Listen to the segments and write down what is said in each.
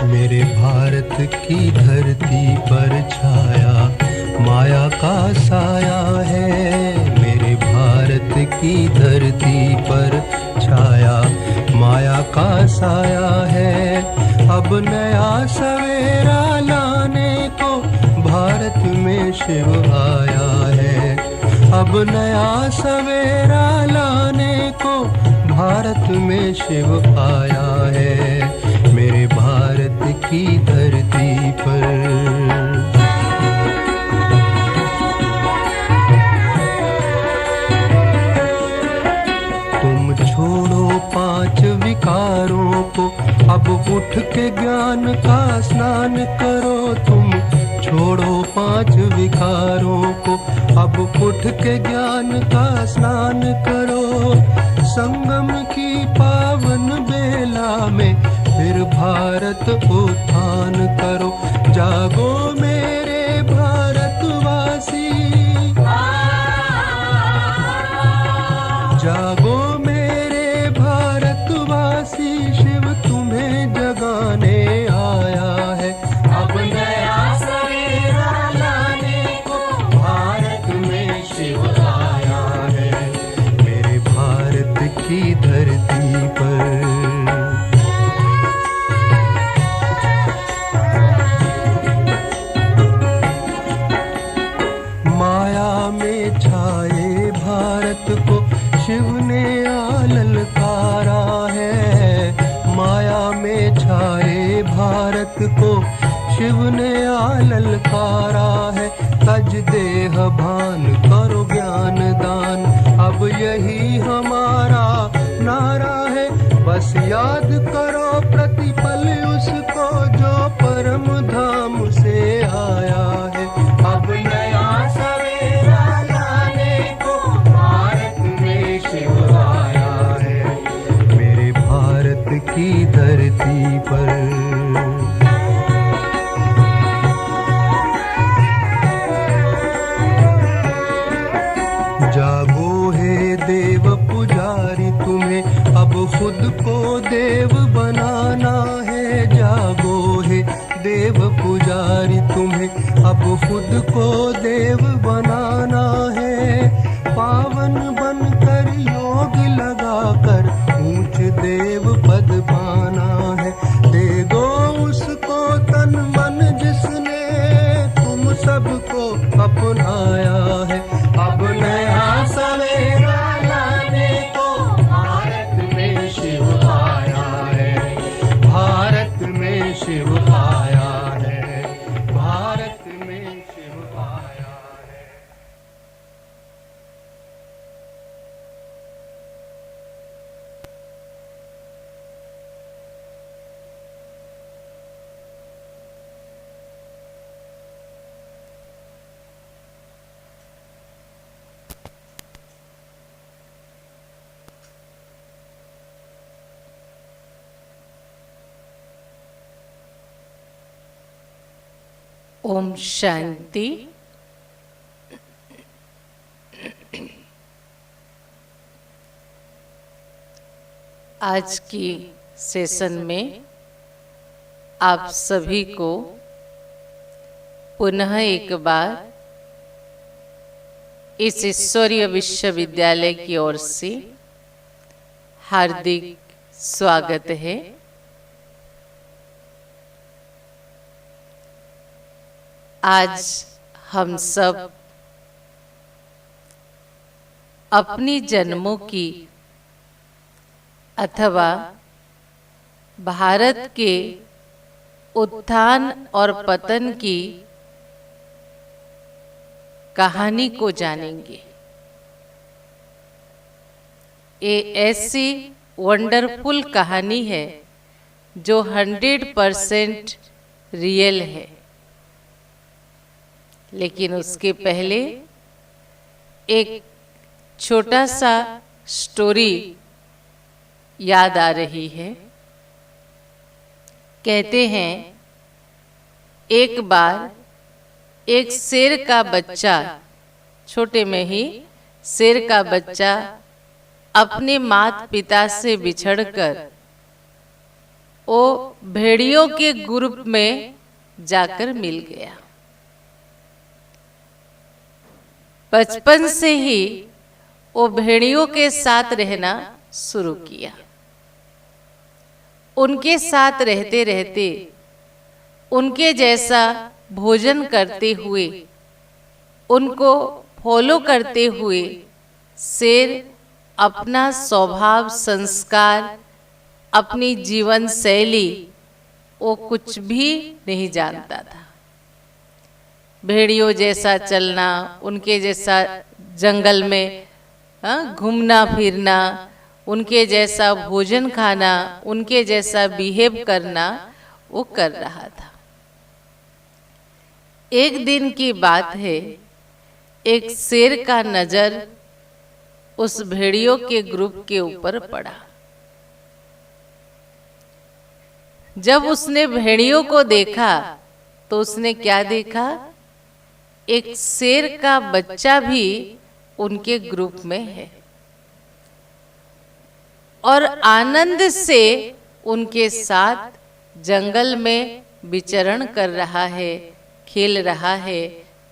मेरे भारत की धरती पर छाया माया का साया है। मेरे भारत की धरती पर छाया माया का साया है। अब नया सवेरा लाने को भारत में शिव आया है। अब नया सवेरा लाने को भारत में शिव आया है। मेरे भारत की धरती पर। तुम छोड़ो 5 विकारों को, अब उठ के ज्ञान का स्नान करो। तुम छोड़ो 5 विकारों को, अब उठ के ज्ञान का स्नान करो। संगम की पावन बेला में फिर भारत उत्थान करो। जागो मेरे भारतवासी, जागो मेरे भारतवासी, शिव तुम्हें जगाने आया है। अब नया सवेरा लाने को भारत में शिव आया है। मेरे भारत की धरती पर। माया में छाए भारत को शिव ने ललकारा है। माया में छाए भारत को शिव ने ललकारा है। तज देह भान करो ज्ञान दान, अब यही हमारा नारा है। बस याद करो प्रतिपल उसको जो परम धाम से आया है। अब नया सवेरा लाने को भारत में शिव आया है। मेरे भारत की धरती पर। जागो हे देव पुजारी, तुम्हें अब खुद को देव बनाना है। जागो हे देव पुजारी, तुम्हें अब खुद को देव बनाना है। पावन बनकर योग लगाकर ऊंच देव पद पाना है। दे दो उसको तन मन जिसने तुम सबको अपनाया है। अब नया सवेरा लाने को भारत में शिव आया है। भारत में शिव आया है। भारत में शिव आया है। ओम शांति। आज की सेशन में आप सभी को पुनः एक बार इस ईश्वरीय विश्वविद्यालय की ओर से हार्दिक स्वागत है। आज हम सब अपनी जन्मों की अथवा भारत के उत्थान और पतन की कहानी को जानेंगे। ये ऐसी वंडरफुल कहानी है जो 100% रियल है। लेकिन उसके पहले एक छोटा सा स्टोरी याद आ रही है। कहते हैं एक बार एक शेर का बच्चा, छोटे में ही शेर का बच्चा अपने माता पिता से बिछड़कर वो भेड़ियों के ग्रुप में जाकर मिल गया। बचपन से ही वो भेड़ियों के साथ रहना शुरू किया। उनके साथ रहते रहते उनके जैसा भोजन करते हुए, उनको फॉलो करते हुए शेर अपना स्वभाव, संस्कार, अपनी जीवन शैली वो कुछ भी नहीं जानता था। भेड़ियों जैसा चलना, उनके जैसा जंगल में घूमना फिरना, उनके जैसा भोजन खाना, उनके जैसा बिहेव करना वो कर रहा था। एक दिन की बात है, एक शेर का नजर उस भेड़ियों के ग्रुप के ऊपर पड़ा। जब उसने भेड़ियों को देखा तो उसने क्या देखा? एक शेर का बच्चा भी उनके ग्रुप में है और आनंद से उनके साथ जंगल में विचरण कर रहा है, खेल रहा है,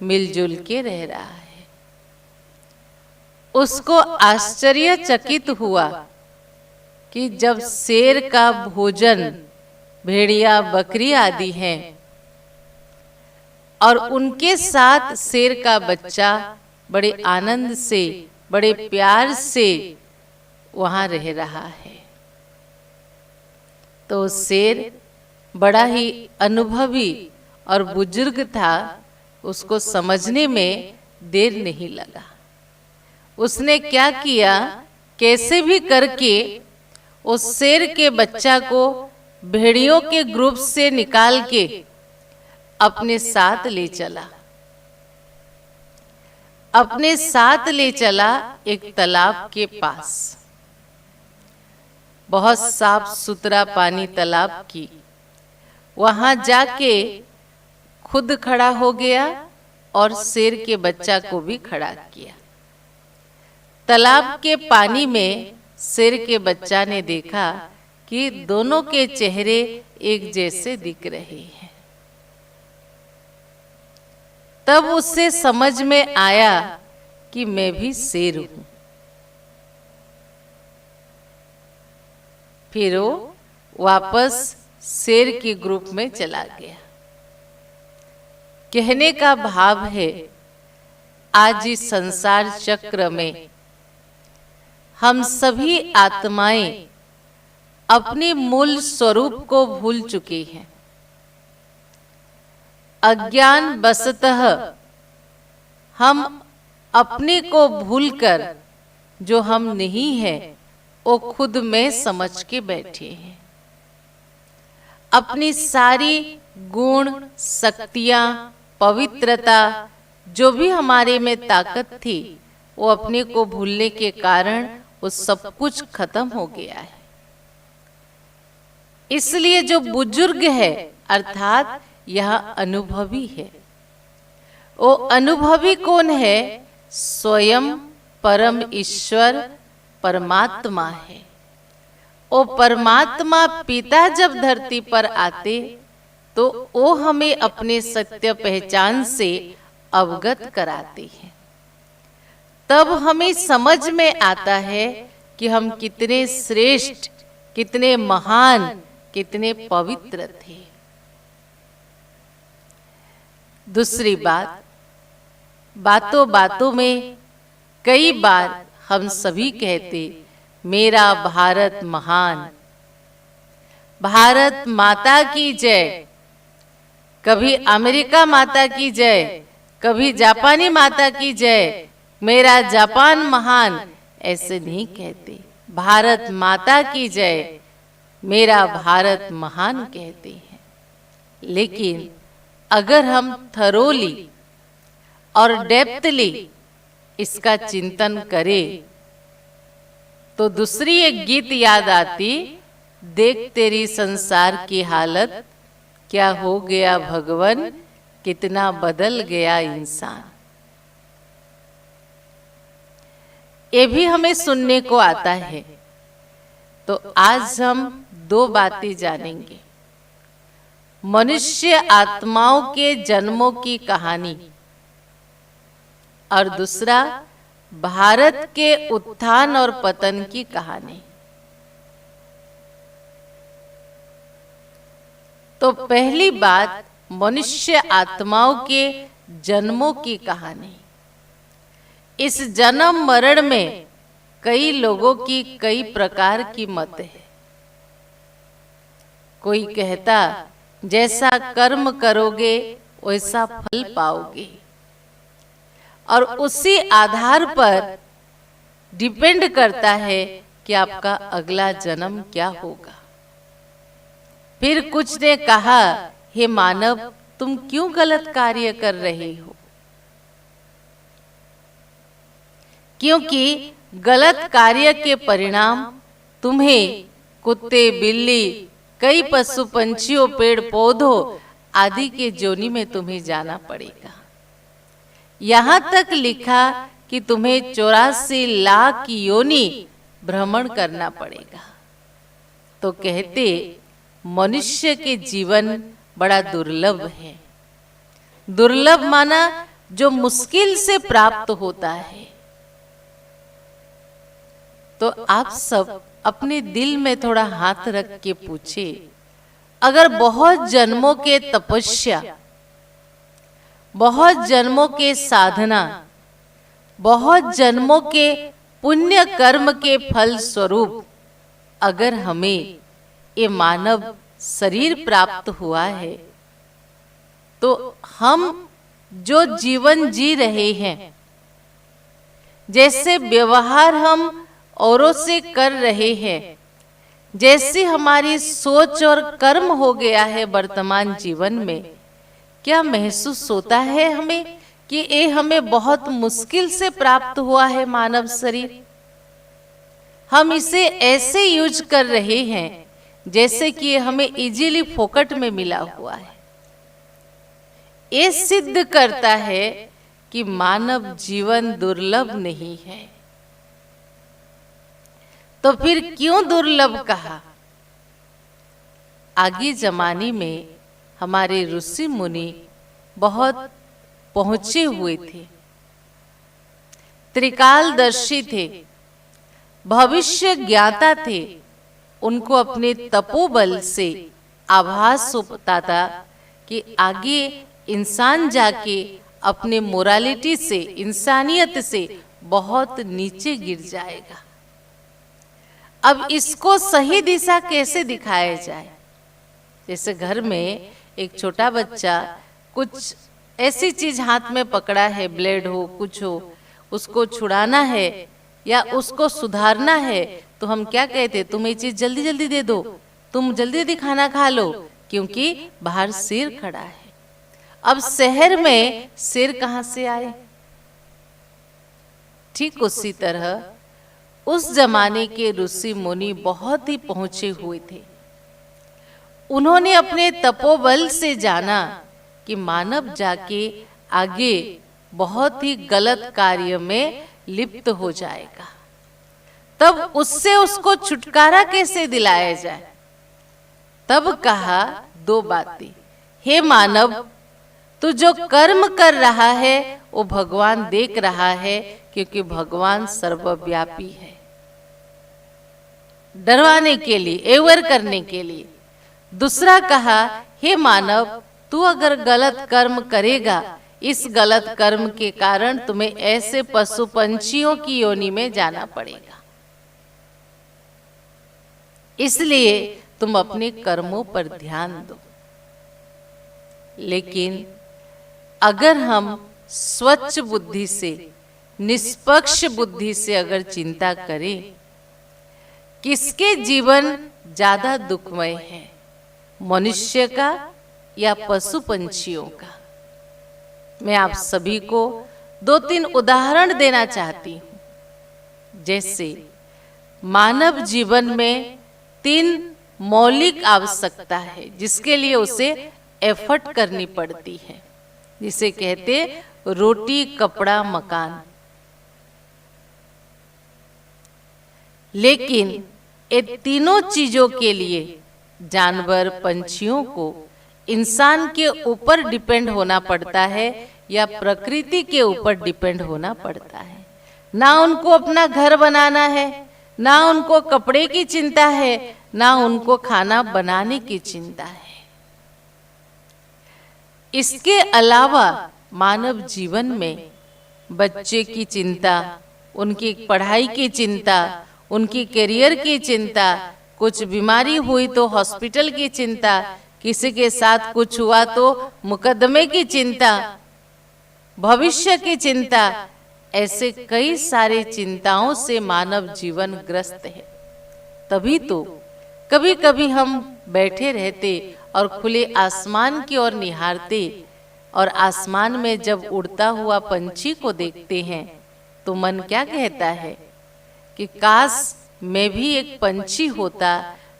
मिलजुल के रह रहा है। उसको आश्चर्यचकित हुआ कि जब शेर का भोजन भेड़िया, बकरी आदि हैं और उनके साथ शेर का बच्चा बड़े आनंद से, बड़े प्यार से वहां रह रहा है, तो शेर बड़ा ही अनुभवी और बुजुर्ग था। उसको समझने में देर नहीं लगा। उसने क्या किया, कैसे भी करके उस शेर के बच्चा को भेड़ियों के ग्रुप से निकाल के अपने साथ ले चला। अपने साथ ले चला एक तालाब के पास। बहुत साफ सुथरा पानी तालाब की। वहां जाके खुद खड़ा हो गया और शेर के बच्चा को भी खड़ा किया। तालाब के पानी में शेर के बच्चा ने देखा कि दोनों के चेहरे एक जैसे दिख रहे हैं। तब उससे समझ में आया कि मैं भी शेर हूं। फिर वो वापस शेर के ग्रुप में चला गया। कहने का भाव है, आज इस संसार चक्र में हम सभी आत्माएं अपने मूल स्वरूप को भूल चुके हैं। अज्ञान वशतः हम अपने को भूलकर जो हम नहीं हैं वो खुद में समझ के बैठे हैं। अपनी सारी गुण, शक्तियां, पवित्रता, जो भी हमारे में ताकत थी, वो अपने को भूलने के कारण वो सब कुछ खत्म हो गया है। इसलिए जो बुजुर्ग है अर्थात यह अनुभवी है। वो अनुभवी कौन है? स्वयं परम ईश्वर परमात्मा है। वो परमात्मा पिता जब धरती पर आते तो वो हमें अपने सत्य पहचान से अवगत कराते हैं। तब हमें समझ में आता है कि हम कितने श्रेष्ठ, कितने महान, कितने पवित्र थे। दूसरी बात, बातों बातों में कई बार हम सभी कहते, मेरा भारत महान, भारत माता की जय। कभी अमेरिका माता की जय, कभी जापानी माता की जय, मेरा जापान महान, ऐसे नहीं कहते। भारत माता की जय, मेरा भारत महान कहते हैं। लेकिन अगर हम थरोली और डेप्थली इसका चिंतन करें तो दूसरी एक गीत याद आती, देख तेरी संसार की हालत, क्या हो गया भगवन, कितना बदल गया इंसान। ये भी हमें सुनने को आता है। तो आज हम दो बातें जानेंगे। मनुष्य आत्माओं के जन्मों की कहानी और दूसरा भारत के उत्थान और पतन की कहानी। तो पहली बात, मनुष्य आत्माओं के जन्मों की कहानी। इस जन्म मरण में कई लोगों की कई प्रकार की मत है। कोई कहता जैसा कर्म करोगे वैसा फल पाओगे, और उसी आधार पर डिपेंड करता है कि आपका अगला जन्म क्या होगा। फिर कुछ ने कहा, हे मानव, तुम क्यों गलत कार्य कर रहे हो? क्योंकि गलत कार्य के परिणाम तुम्हें कुत्ते, बिल्ली, कई पशु पंछियों, पेड़ पौधों आदि के जोनि में तुम्हें जाना पड़ेगा। यहाँ तक लिखा कि तुम्हें 84 लाख योनि भ्रमण करना पड़ेगा। तो कहते मनुष्य के जीवन बड़ा दुर्लभ है। दुर्लभ माना जो मुश्किल से प्राप्त होता है। तो आप सब अपने दिल में थोड़ा हाथ रख के पूछे, अगर बहुत जन्मों के तपस्या, बहुत जन्मों के साधना, बहुत जन्मों के पुण्य कर्म के फल स्वरूप अगर हमें ये मानव शरीर प्राप्त हुआ है, तो हम जो जीवन जी रहे हैं, जैसे व्यवहार हम औरों से कर रहे हैं, जैसी हमारी सोच और कर्म हो गया है वर्तमान जीवन में, क्या महसूस होता है हमें कि ये हमें बहुत मुश्किल से प्राप्त हुआ है मानव शरीर? हम इसे ऐसे यूज कर रहे हैं जैसे कि ये हमें इजीली फोकट में मिला हुआ है। ये सिद्ध करता है कि मानव जीवन दुर्लभ नहीं है। तो फिर क्यों दुर्लभ कहा? आगे जमाने में हमारे ऋषि मुनि बहुत पहुंचे हुए थे, त्रिकालदर्शी थे, भविष्य ज्ञाता थे। उनको अपने तपोबल से आभास होता था कि आगे इंसान जाके अपने मोरालिटी से, इंसानियत से बहुत नीचे गिर जाएगा। अब इसको सही दिशा कैसे दिखाया जाए? जैसे घर में एक छोटा बच्चा कुछ ऐसी चीज हाथ में पकड़ा है, ब्लेड हो, कुछ हो, उसको छुड़ाना है या उसको सुधारना है, तो हम क्या कहते, तुम ये चीज जल्दी जल्दी दे दो, तुम जल्दी जल्दी खाना खा लो, क्योंकि बाहर शेर खड़ा है। अब शहर में शेर कहां से आए? ठीक उसी तरह उस जमाने के ऋषि मुनि बहुत ही पहुंचे हुए थे। उन्होंने अपने तपोबल से जाना कि मानव जाके आगे बहुत ही गलत कार्य में लिप्त हो जाएगा, तब उससे उसको छुटकारा कैसे दिलाया जाए? तब कहा दो बातें, हे मानव, तू जो कर्म कर रहा है वो भगवान देख रहा है, क्योंकि भगवान सर्वव्यापी है। डरवाने के लिए, एवर करने के लिए। दूसरा कहा, हे मानव, तू अगर गलत कर्म करेगा, इस गलत कर्म के कारण तुम्हें ऐसे पशु पंछियों की योनि में जाना पड़ेगा। इसलिए तुम अपने कर्मों पर ध्यान दो। लेकिन अगर हम स्वच्छ बुद्धि से, निष्पक्ष बुद्धि से अगर चिंता करें, किसके जीवन ज्यादा दुखमय है, मनुष्य का या पशु पंछियों का? मैं आप सभी को 2-3 उदाहरण देना चाहती हूं। जैसे मानव जीवन में 3 मौलिक आवश्यकता है जिसके लिए उसे एफर्ट करनी पड़ती है, जिसे कहते रोटी, कपड़ा, मकान। लेकिन ये तीनों चीजों के लिए जानवर पंछियों को इंसान के ऊपर डिपेंड होना पड़ता है या प्रकृति के ऊपर डिपेंड होना पड़ता है। ना उनको अपना घर बनाना है, ना उनको कपड़े की चिंता है, ना उनको खाना बनाने की चिंता है। इसके अलावा मानव जीवन में बच्चे की चिंता, उनकी पढ़ाई की चिंता, उनकी करियर की चिंता, कुछ बीमारी हुई तो हॉस्पिटल की चिंता, किसी के साथ कुछ हुआ तो मुकदमे की चिंता, भविष्य की चिंता, ऐसे कई सारे चिंताओं से मानव जीवन ग्रस्त है। तभी तो कभी कभी हम बैठे रहते और खुले आसमान की ओर निहारते और आसमान में जब उड़ता हुआ पंछी को देखते हैं तो मन क्या कहता है कि काश मैं भी एक पंछी होता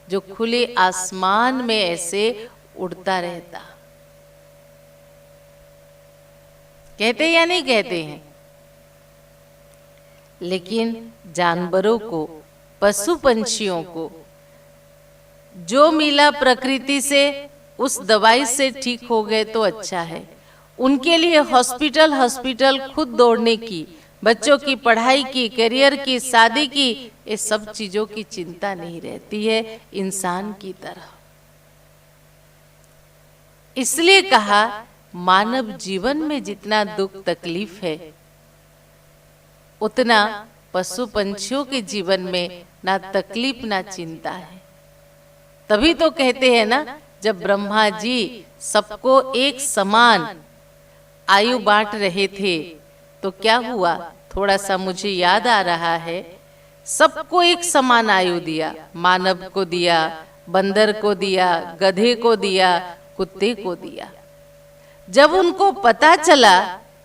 जो खुले आसमान में ऐसे उड़ता रहता। कहते या नहीं कहते हैं? लेकिन जानवरों को, पशु पंछियों को जो मिला प्रकृति से उस दवाई से ठीक हो गए तो अच्छा है। उनके लिए हॉस्पिटल खुद दौड़ने की, बच्चों की पढ़ाई की, करियर की, शादी की, ये सब चीजों की चिंता नहीं रहती है इंसान की तरह। इसलिए कहा मानव जीवन में जितना दुख तकलीफ है उतना पशु पंछियों के जीवन में ना तकलीफ ना चिंता है। तभी तो कहते हैं ना, जब ब्रह्मा जी सबको एक समान आयु बांट रहे थे तो क्या हुआ, थोड़ा सा मुझे याद आ रहा है। सबको एक समान आयु दिया, मानव को दिया, बंदर को दिया, गधे को दिया, कुत्ते को दिया। जब उनको पता चला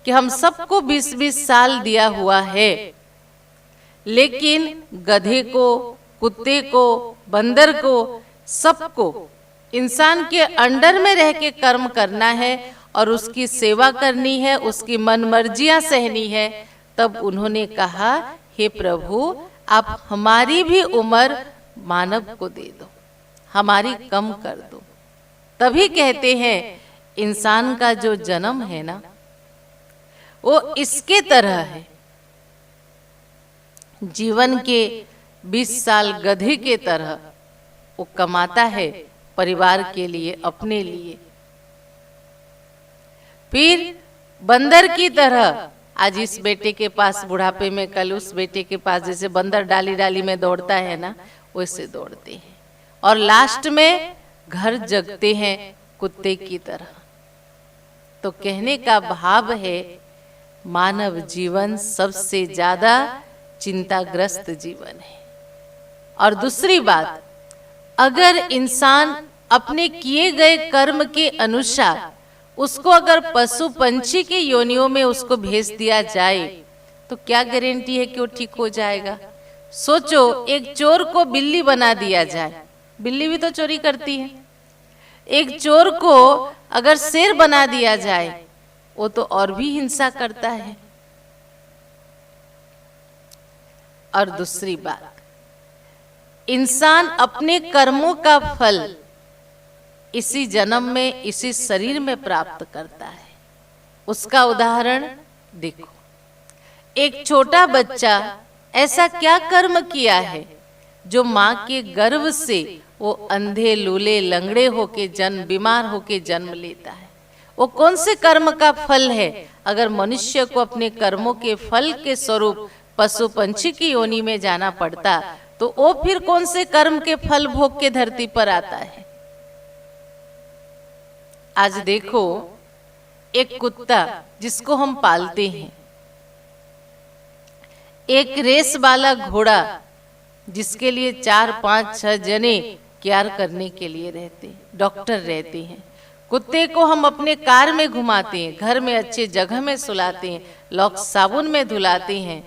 कि हम सबको 20-20 साल दिया हुआ है, लेकिन गधे को, कुत्ते को, बंदर को, सबको इंसान के अंडर में रह के कर्म करना है और उसकी सेवा करनी है, उसकी मनमर्जियां सहनी है, तब उन्होंने कहा हे प्रभु आप हमारी भी उम्र मानव को दे दो, हमारी कम कर दो। तभी कहते हैं इंसान का जो जन्म है ना वो इसके तरह है। जीवन के 20 साल गधे के तरह वो कमाता है परिवार के लिए, अपने लिए। फिर बंदर की तरह आज इस बेटे के पास बुढ़ापे में, कल उस बेटे के पास, जैसे बंदर डाली डाली में दौड़ता है ना वैसे दौड़ते हैं। और लास्ट में घर जगते हैं कुत्ते की तरह। तो कहने का भाव है मानव जीवन सबसे ज्यादा चिंताग्रस्त जीवन है। और दूसरी बात, अगर इंसान अपने किए गए कर्म के अनुसार उसको अगर पशु पंछी की योनियों में उसको भेज दिया जाए तो क्या गारंटी है कि वो ठीक हो जाएगा? सोचो, एक चोर को बिल्ली बना दिया जाए, बिल्ली भी तो चोरी करती है। एक चोर को अगर शेर बना दिया जाए वो तो और भी हिंसा करता है। और दूसरी बात, इंसान अपने कर्मों का फल इसी जन्म में, इसी शरीर में प्राप्त करता है। उसका उदाहरण देखो, एक छोटा बच्चा ऐसा क्या कर्म किया है जो माँ के गर्भ से वो अंधे, लूले, लंगड़े होके जन्म, बीमार होके जन्म लेता है? वो कौन से कर्म का फल है? अगर मनुष्य को अपने कर्मों के फल के स्वरूप पशु पंछी की योनि में जाना पड़ता तो वो फिर कौन से कर्म के फल भोग के धरती पर आता है? आज देखो, एक कुत्ता जिसको हम पालते हैं, एक रेस वाला घोड़ा जिसके लिए 4-5-6 जने केयर करने के लिए रहते हैं, डॉक्टर रहते हैं। कुत्ते को हम अपने कार में घुमाते हैं, घर में अच्छे जगह में सुलाते हैं, लॉक्स साबुन में धुलाते हैं,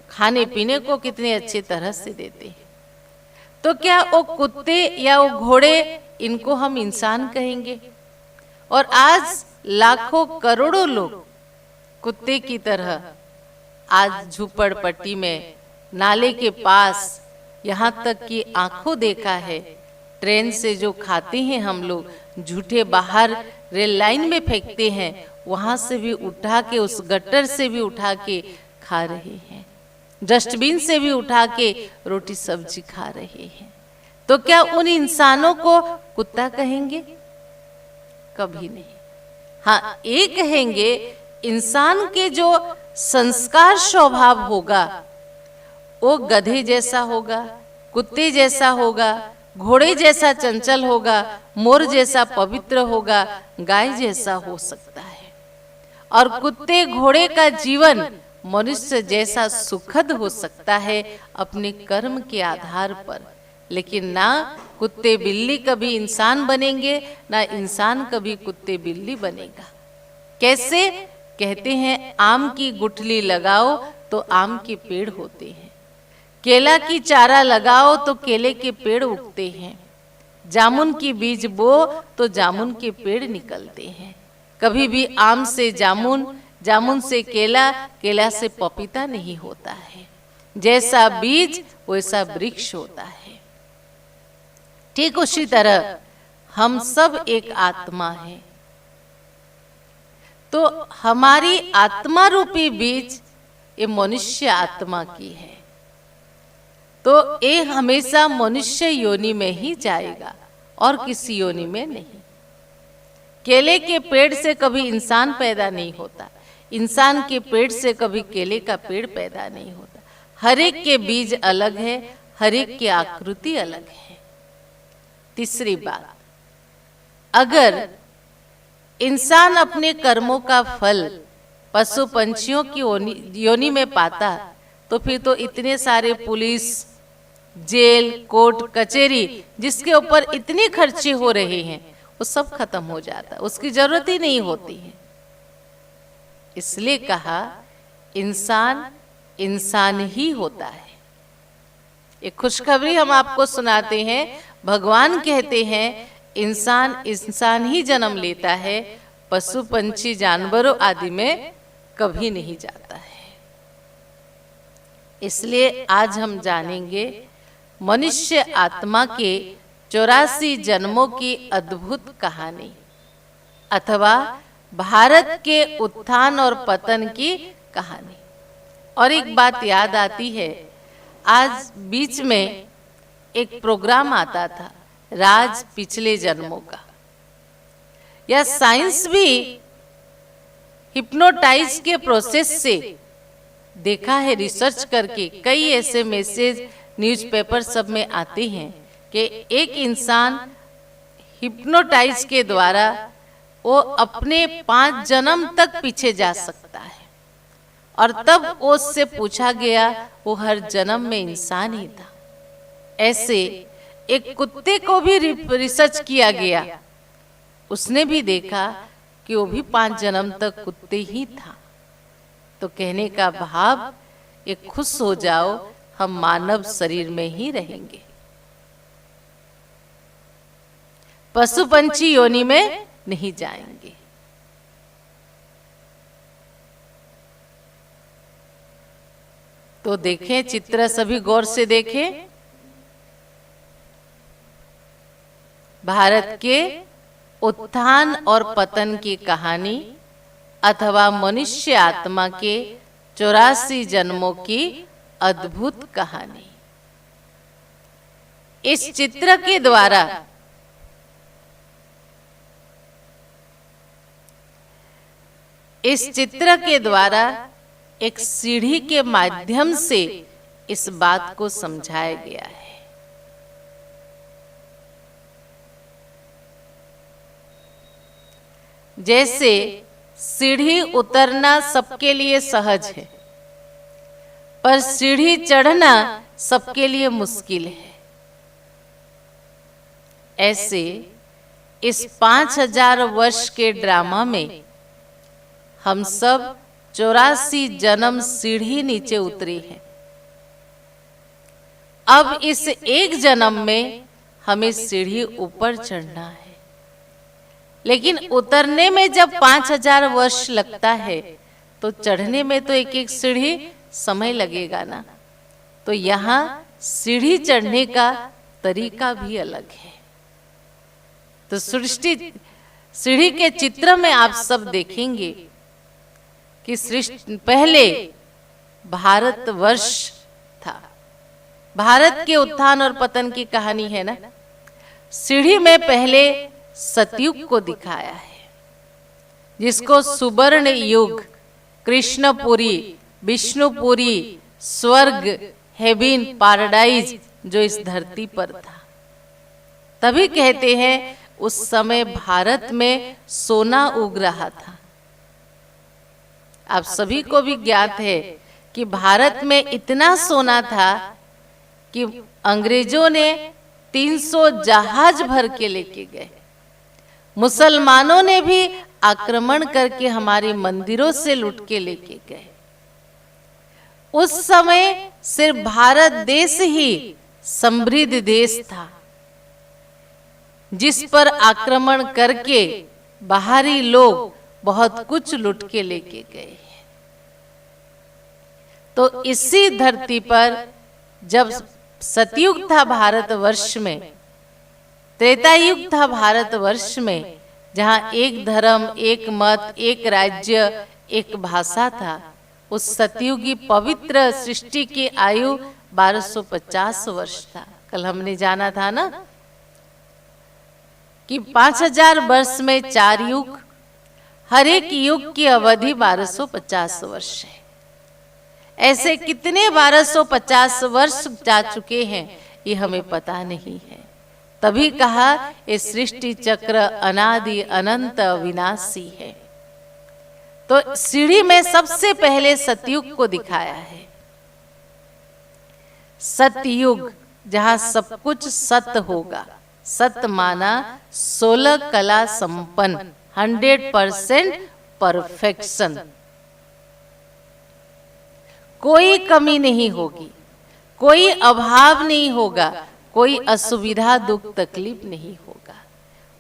खाने पीने को कितने अच्छे तरह से देते हैं। तो क्या वो कुत्ते या वो घोड़े, इनको हम इंसान कहेंगे? और आज लाखों करोड़ों लोग कुत्ते की तरह आज झुपड़पट्टी में, नाले के पास यहाँ तक कि आंखों देखा है, ट्रेन से जो खाते हैं हम लोग, झूठे बाहर रेल लाइन में फेंकते हैं, वहां से भी उठा के, उस गट्टर से भी उठा के खा रहे हैं, डस्टबिन से भी उठा के रोटी सब्जी खा रहे हैं। तो क्या उन इंसानों को कुत्ता कहेंगे? कभी नहीं। हाँ, ये कहेंगे इंसान के जो संस्कार स्वभाव होगा वो गधे जैसा होगा, कुत्ते जैसा होगा, घोड़े जैसा चंचल होगा, मोर जैसा पवित्र होगा, गाय जैसा हो सकता है। और कुत्ते घोड़े का जीवन मनुष्य जैसा सुखद हो सकता है अपने कर्म के आधार पर, लेकिन ना कुत्ते बिल्ली कभी इंसान बनेंगे, ना इंसान कभी कुत्ते बिल्ली बनेगा। कैसे? कहते हैं आम की गुठली लगाओ तो आम के पेड़ होते हैं, केला की चारा लगाओ तो केले के पेड़ उगते हैं, जामुन की बीज बो तो जामुन के पेड़ निकलते हैं। कभी भी आम से जामुन, जामुन से केला, केला से पपीता नहीं होता है। जैसा बीज वैसा वृक्ष होता है। ठीक उसी तरह हम सब एक आत्मा है, तो हमारी आत्मा रूपी बीज ये मनुष्य आत्मा की है, तो ये हमेशा मनुष्य योनि में ही जाएगा और किसी योनि में नहीं। केले के पेड़ से कभी इंसान पैदा नहीं होता, इंसान के पेड़ से कभी केले का पेड़ पैदा नहीं होता। हर एक के बीज अलग है, हर एक की आकृति अलग है। तीसरी बात, अगर इंसान अपने कर्मों का फल पशु पंछियों की योनि में पाता, तो फिर तो इतने सारे पुलिस, जेल, कोर्ट, कचहरी जिसके ऊपर इतने खर्चे हो रहे हैं वो सब खत्म हो जाता, उसकी जरूरत ही नहीं होती है। इसलिए कहा इंसान इंसान ही होता है। एक खुशखबरी हम आपको सुनाते हैं। भगवान कहते हैं इंसान इंसान ही जन्म लेता है, पशु पंछी जानवरों आदि में कभी नहीं जाता है। इसलिए आज हम जानेंगे मनुष्य आत्मा के 84 जन्मों की अद्भुत कहानी, अथवा भारत के उत्थान और पतन की कहानी। और एक बात याद आती है, आज बीच में एक प्रोग्राम आता था राज पिछले जन्मों का। यह साइंस भी हिप्नोटाइज के प्रोसेस से देखा है, रिसर्च करके कई ऐसे मैसेज न्यूज़पेपर सब में आते हैं कि एक इंसान हिप्नोटाइज के द्वारा वो अपने 5 जन्म तक पीछे जा सकता है। और तब उससे पूछा गया, वो हर जन्म में इंसान ही था। ऐसे एक कुत्ते को भी रिसर्च किया गया, उसने भी देखा कि वो भी 5 जन्म तक कुत्ते ही था। तो कहने का भाव, ये खुश हो जाओ, हम मानव शरीर में ही रहेंगे, पशु पंछी योनि में नहीं जाएंगे। तो देखें चित्र, सभी गौर से देखें। भारत के उत्थान और पतन की कहानी, अथवा मनुष्य आत्मा के 84 जन्मों की अद्भुत कहानी। इस चित्र के द्वारा एक सीढ़ी के माध्यम से इस बात को समझाया गया है। जैसे सीढ़ी उतरना सबके लिए सहज है, पर सीढ़ी चढ़ना सबके लिए मुश्किल है। ऐसे इस 5000 वर्ष के ड्रामा में हम सब 84 जन्म सीढ़ी नीचे उतरे हैं। अब इस एक जन्म में हमें सीढ़ी ऊपर चढ़ना है, लेकिन उतरने में जब 5000 वर्ष लगता है तो चढ़ने में तो एक एक सीढ़ी समय लगेगा ना। तो यहाँ सीढ़ी चढ़ने का तरीका भी अलग है। तो सृष्टि सीढ़ी के चित्र में आप सब देखेंगे कि सृष्टि पहले भारतवर्ष था। भारत के उत्थान और पतन की कहानी है ना। सीढ़ी में पहले सतयुग को दिखाया है, जिसको सुवर्ण युग, कृष्णपुरी, विष्णुपुरी, स्वर्ग, हेवन, पैराडाइज जो इस धरती पर था। तभी कहते हैं उस समय भारत में सोना उग रहा था। आप सभी को भी ज्ञात है कि भारत में इतना सोना था कि अंग्रेजों ने 300 जहाज भर के लेके गए। मुसलमानों ने भी आक्रमण करके हमारे मंदिरों से लूट के लेके गए। उस समय सिर्फ भारत देश ही समृद्ध देश था, जिस पर आक्रमण करके बाहरी लोग बहुत कुछ लूट के लेके गए। तो इसी धरती पर जब सतयुग था भारतवर्ष में, त्रेता युग था भारतवर्ष में, जहां एक धर्म, एक मत, एक राज्य, एक भाषा था, उस सतयुगी पवित्र सृष्टि की आयु 1250 वर्ष था। कल हमने जाना था ना कि 5000 वर्ष में 4 युग, हर एक युग की अवधि 1250 वर्ष है। ऐसे कितने 1250 वर्ष जा चुके हैं ये हमें पता नहीं है। तभी कहा ये सृष्टि चक्र अनादि अनंत अविनाशी है। तो सीढ़ी में सबसे पहले सतयुग को दिखाया है। सतयुग जहां सब कुछ सत होगा। सत माना 16 कला संपन्न, 100% परफेक्शन। कोई कमी नहीं होगी, कोई अभाव नहीं होगा, कोई असुविधा, दुख, तकलीफ नहीं होगा।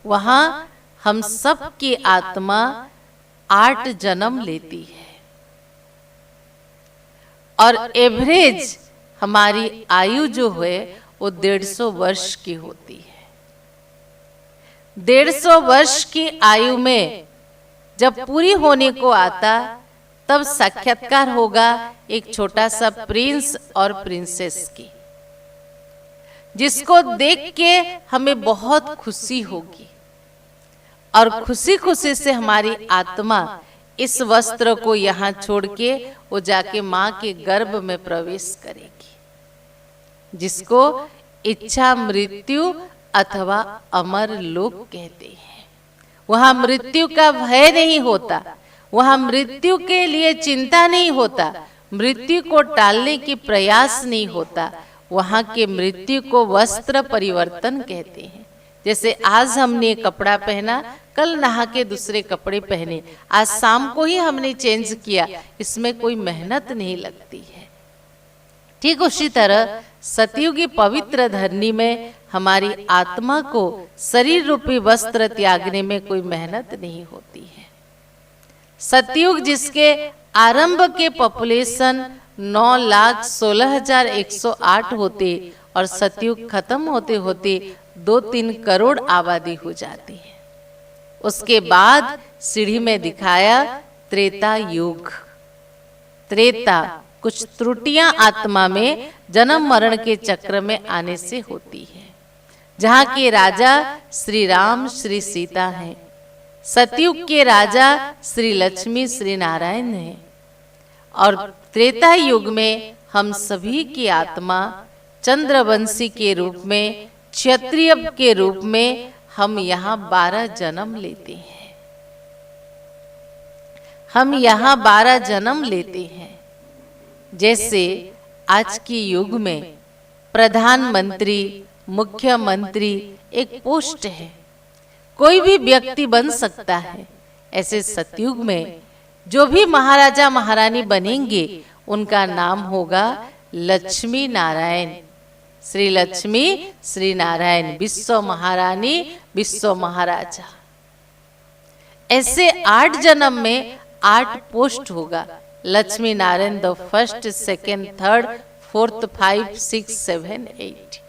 वहां हम सब की आत्मा 8 जन्म लेती है और एवरेज हमारी आयु जो है वो 150 वर्ष की होती है। 150 वर्ष की आयु में जब पूरी होने को आता, तब साक्षात्कार होगा एक छोटा सा प्रिंस और प्रिंसेस की, जिसको देख के हमें बहुत खुशी होगी और खुशी खुशी से हमारी आत्मा इस वस्त्र को यहाँ छोड़ के वो जाके माँ के गर्भ में प्रवेश करेगी, जिसको इच्छा मृत्यु अथवा अमर लोक कहते हैं। वहां मृत्यु का भय नहीं होता, वहां मृत्यु के लिए चिंता नहीं होता, मृत्यु को टालने की प्रयास नहीं होता। वहां के मृत्यु को वस्त्र परिवर्तन कहते हैं। जैसे आज हमने कपड़ा पहना, कल नहा के दूसरे कपड़े पहने, आज शाम को ही हमने चेंज किया, इसमें कोई मेहनत नहीं लगती है। ठीक उसी तरह सतयुगी पवित्र धरनी में हमारी आत्मा को शरीर रूपी वस्त्र त्यागने में कोई मेहनत नहीं होती है। सतयुग जिसके आरंभ के पॉपुलेशन 9,16,108 होते और सतयुग खत्म होते होते 2-3 करोड़ आबादी हो जाती है। उसके बाद सीढ़ी में दिखाया त्रेता युग। त्रेता कुछ त्रुटियां आत्मा में जन्म मरण के चक्र में आने से होती है, जहां के राजा श्री राम श्री सीता हैं। सतयुग के राजा श्री लक्ष्मी श्री नारायण हैं और त्रेता युग में हम सभी की आत्मा चंद्रवंशी के रूप में, क्षत्रिय के रूप में हम यहाँ 12 जन्म लेते हैं। हम यहाँ 12 जन्म लेते हैं। जैसे आज की युग में प्रधानमंत्री, मुख्यमंत्री एक पोस्ट है, कोई भी व्यक्ति बन सकता है। ऐसे सतयुग में जो भी महाराजा महारानी बनेंगे उनका नाम होगा लक्ष्मी नारायण। श्री लक्ष्मी श्री नारायण, विश्व महारानी विश्व महाराजा। ऐसे 8 जन्म में 8 पोस्ट होगा। Lakshmi Narayan the first, second, third, 4th 5 6 7 8।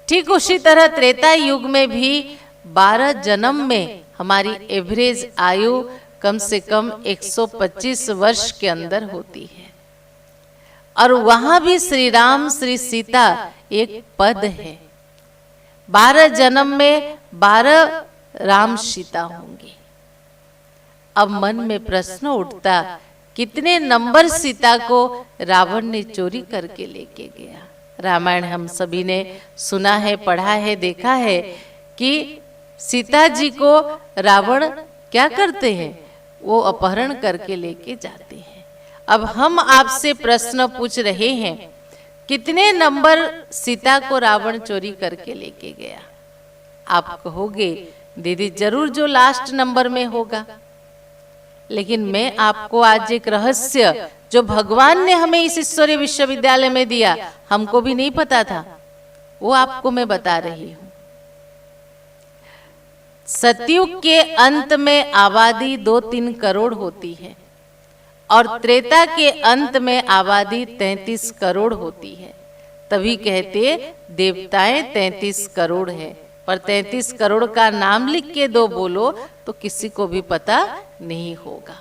ठीक उसी तरह त्रेता युग में भी 12 जन्म में हमारी एवरेज आयु कम से कम 125 वर्ष के अंदर होती है। और वहां भी श्री राम श्री सीता एक पद है। 12 जन्म में 12 राम सीता होंगे। अब मन में प्रश्न उठता, कितने नंबर सीता को रावण ने चोरी करके लेके गया? रामायण हम सभी ने सुना है, पढ़ा है, देखा है कि सीता जी को रावण क्या करते हैं, वो अपहरण करके लेके जाते हैं। अब हम आपसे प्रश्न पूछ रहे हैं, कितने नंबर सीता को रावण चोरी करके लेके गया? आप कहोगे दीदी जरूर जो लास्ट नंबर में होगा। लेकिन मैं आपको आज एक रहस्य जो भगवान ने हमें इस ईश्वरीय विश्वविद्यालय में दिया, हमको भी नहीं पता था, वो आपको मैं बता रही हूं। सतयुग के अंत में आबादी 2-3 करोड़ होती है और त्रेता के अंत में आबादी 33 करोड़ होती है। तभी कहते देवताएं 33 करोड़ है, पर 33 करोड़ का नाम लिख के दो बोलो तो किसी को भी पता नहीं होगा।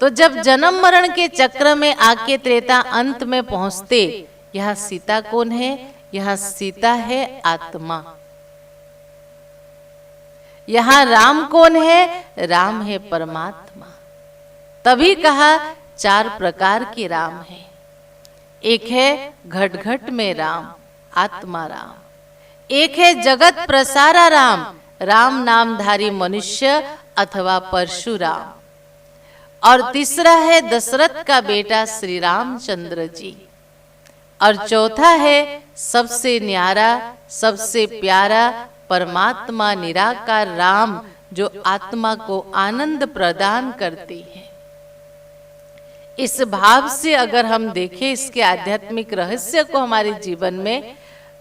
तो जब जन्म मरण के चक्र में आके त्रेता अंत में पहुंचते, यह सीता कौन है? यह सीता है आत्मा। यहां राम कौन है? राम है परमात्मा। तभी कहा 4 प्रकार के राम हैं। एक है घट घट में राम, आत्मा राम। एक है जगत प्रसारा राम, राम नामधारी मनुष्य अथवा परशुराम। और तीसरा है दशरथ का बेटा श्री रामचंद्र जी। और चौथा है सबसे न्यारा, सबसे प्यारा परमात्मा निराकार राम, जो आत्मा को आनंद प्रदान करते हैं। इस भाव से अगर हम देखें इसके आध्यात्मिक रहस्य को हमारे जीवन में,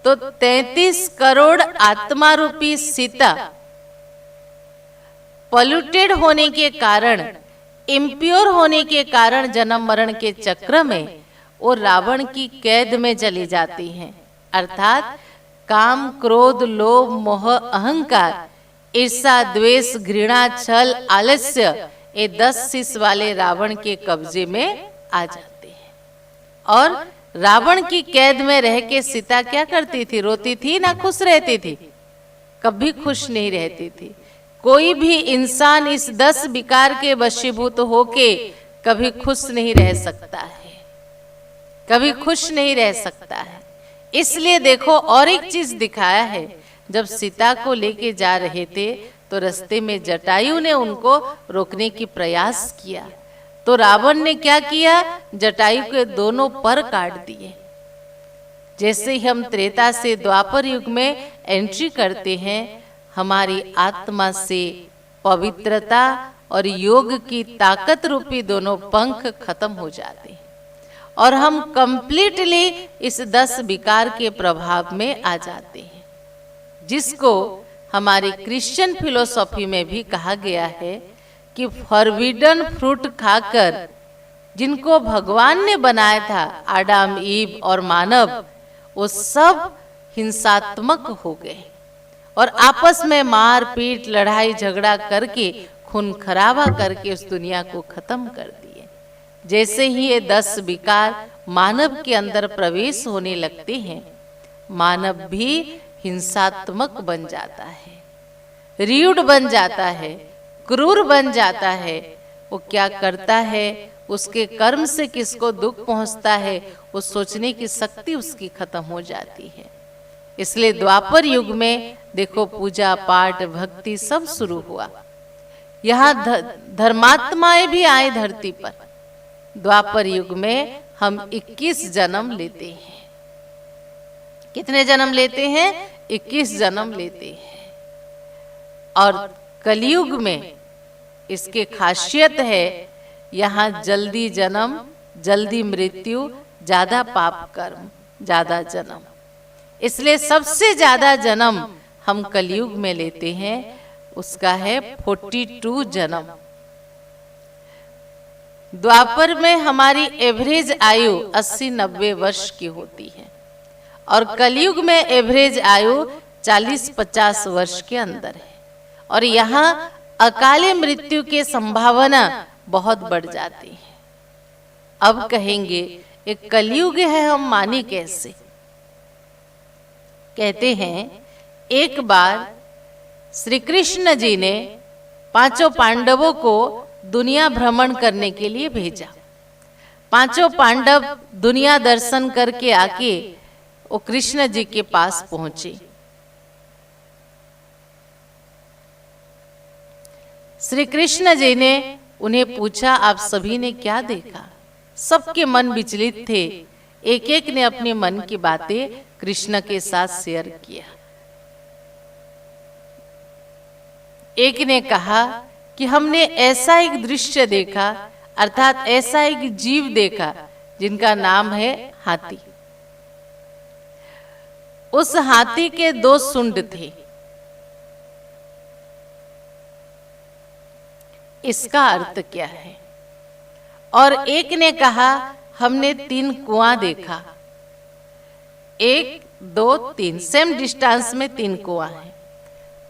तो 33 करोड़ आत्मा रूपी सीता पॉल्यूटेड होने के कारण, इम्प्योर होने के कारण जन्म मरण के चक्र में वो रावण की कैद में चली जाती हैं। अर्थात काम, क्रोध, लोभ, मोह, अहंकार, ईर्षा, द्वेष, घृणा, छल, आलस्य, ये 10 शीश वाले रावण के कब्जे में आ जाते हैं। और रावण की कैद में रह के सीता क्या करती थी? रोती थी ना खुश रहती थी? कभी खुश नहीं रहती थी। कोई भी इंसान इस 10 विकार के वशीभूत होके कभी खुश नहीं रह सकता है, कभी खुश नहीं रह सकता है। इसलिए देखो और एक चीज दिखाया है, जब सीता को लेके जा रहे थे तो रास्ते में जटायु ने उनको रोकने की प्रयास किया, तो रावण ने क्या किया? जटायु के दोनों पर काट दिए। जैसे ही हम त्रेता से द्वापर युग में एंट्री करते हैं, हमारी आत्मा से पवित्रता और योग की ताकत रूपी दोनों पंख खत्म हो जाते हैं और हम कंप्लीटली इस 10 विकार के प्रभाव में आ जाते हैं, जिसको हमारी क्रिश्चियन फिलोसॉफी में भी कहा गया है कि फॉरबिडन फ्रूट खाकर जिनको भगवान ने बनाया था, आदम, ईव और मानव, वो सब हिंसात्मक हो गए और आपस में मार पीट, लड़ाई झगड़ा करके, खून खराबा करके उस दुनिया को खत्म कर दिए। जैसे ही ये 10 विकार मानव के अंदर प्रवेश होने लगते हैं, मानव भी हिंसात्मक बन जाता है, रीढ़ बन जाता है, क्रूर बन जाता है। वो क्या करता है, उसके कर्म से किसको दुख पहुंचता है, वो सोचने की शक्ति उसकी खत्म हो जाती है। इसलिए द्वापर युग में देखो पूजा पाठ भक्ति सब शुरू हुआ। यहाँ धर्मात्माएं भी आए धरती पर। द्वापर युग में हम 21 जन्म लेते हैं। कितने जन्म लेते हैं? 21 जन्म लेते हैं। और कलयुग में इसके खासियत है, यहाँ जल्दी जन्म, जल्दी मृत्यु, ज्यादा पाप कर्म, ज्यादा जन्म। इसलिए सबसे ज्यादा जन्म हम कलयुग में लेते हैं, उसका है 42 जन्म। द्वापर में हमारी एवरेज आयु 80-90 वर्ष की होती है और कलयुग में एवरेज आयु 40-50 वर्ष के अंदर है। और यहाँ अकाले मृत्यु की संभावना बहुत बढ़ जाती है। अब कहेंगे एक कलयुग है, हम माने कैसे? कहते हैं एक बार श्री कृष्ण जी ने 5 पांडवों को दुनिया भ्रमण करने के लिए भेजा। 5 पांडव दुनिया दर्शन करके आके वो कृष्ण जी के पास पहुंचे। श्री कृष्ण जी ने उन्हें पूछा, आप सभी ने क्या देखा? सबके मन विचलित थे। एक एक ने अपने मन की बातें कृष्ण के साथ शेयर किया। एक ने कहा कि हमने ऐसा एक दृश्य देखा, अर्थात ऐसा एक जीव देखा जिनका नाम है हाथी। उस हाथी के 2 सूंड थे। इसका अर्थ क्या है? और एक ने कहा हमने 3 कुआं देखा, 1, 2, 3 सेम डिस्टेंस में 3 कुआं है।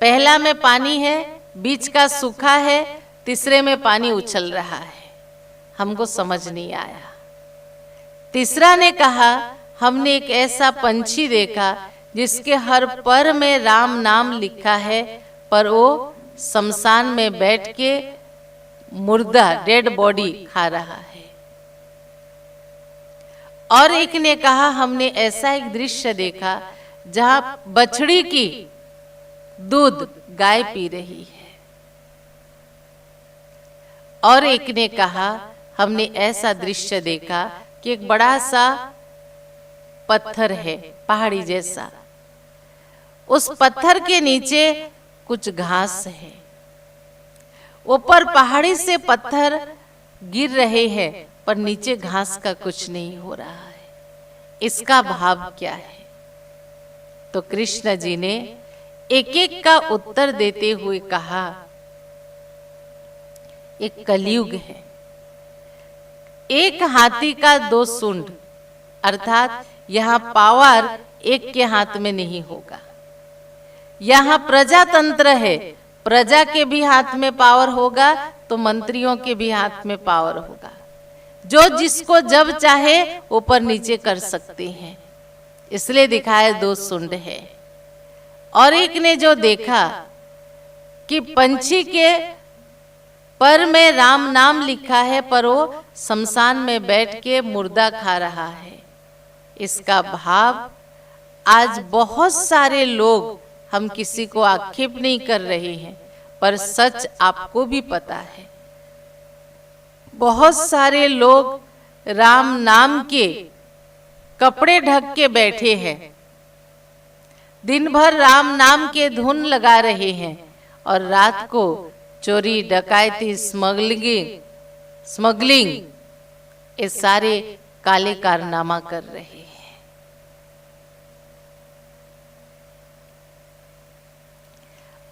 पहला में पानी है, बीच का सूखा है, तीसरे में पानी उछल रहा है। हमको समझ नहीं आया। तीसरा ने कहा हमने एक ऐसा पंछी देखा जिसके हर पर में राम नाम लिखा है, पर वो शमशान में बैठ के मुर्दा डेड बॉडी खा रहा है। और एक ने कहा हमने ऐसा एक दृश्य देखा जहां बछड़ी की दूध गाय पी रही है। और एक ने कहा हमने ऐसा दृश्य देखा कि एक बड़ा सा पत्थर है, पहाड़ी जैसा, उस पत्थर के नीचे कुछ घास है। ऊपर पहाड़ी से पत्थर गिर रहे हैं पर नीचे घास का कुछ नहीं हो रहा है। इसका भाव क्या है? तो कृष्ण जी ने एक एक का उत्तर देते हुए कहा एक कलयुग है। एक हाथी का 2 सूंड, अर्थात यहाँ पावर एक के हाथ में नहीं होगा। यहाँ प्रजातंत्र है, प्रजा के भी हाथ में पावर होगा तो मंत्रियों के भी हाथ में पावर होगा। जो जिसको जब चाहे ऊपर नीचे कर सकते हैं, इसलिए दिखाए 2 सूंड है। और एक ने जो देखा कि पंछी के पर में राम नाम लिखा है, पर वो शमशान में बैठ के मुर्दा खा रहा है। इसका भाव आज बहुत सारे लोग, हम किसी को आक्षेप नहीं कर रहे हैं, पर सच आपको भी पता है, बहुत सारे लोग राम नाम के कपड़े ढक के बैठे हैं, दिन भर राम नाम के धुन लगा रहे हैं और रात को चोरी डकैती स्मगलिंग ये सारे काले कारनामा कर रहे हैं।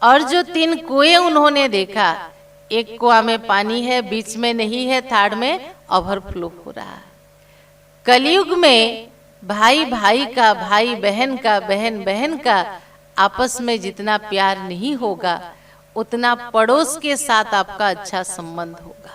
और जो 3 कुएं उन्होंने देखा, एक कुआं में पानी है, बीच में नहीं है, थर्ड में ओवरफ्लो हो रहा है। कलयुग में भाई भाई का, भाई बहन का, बहन बहन का आपस में जितना प्यार नहीं होगा, उतना पड़ोस के साथ आपका अच्छा संबंध होगा।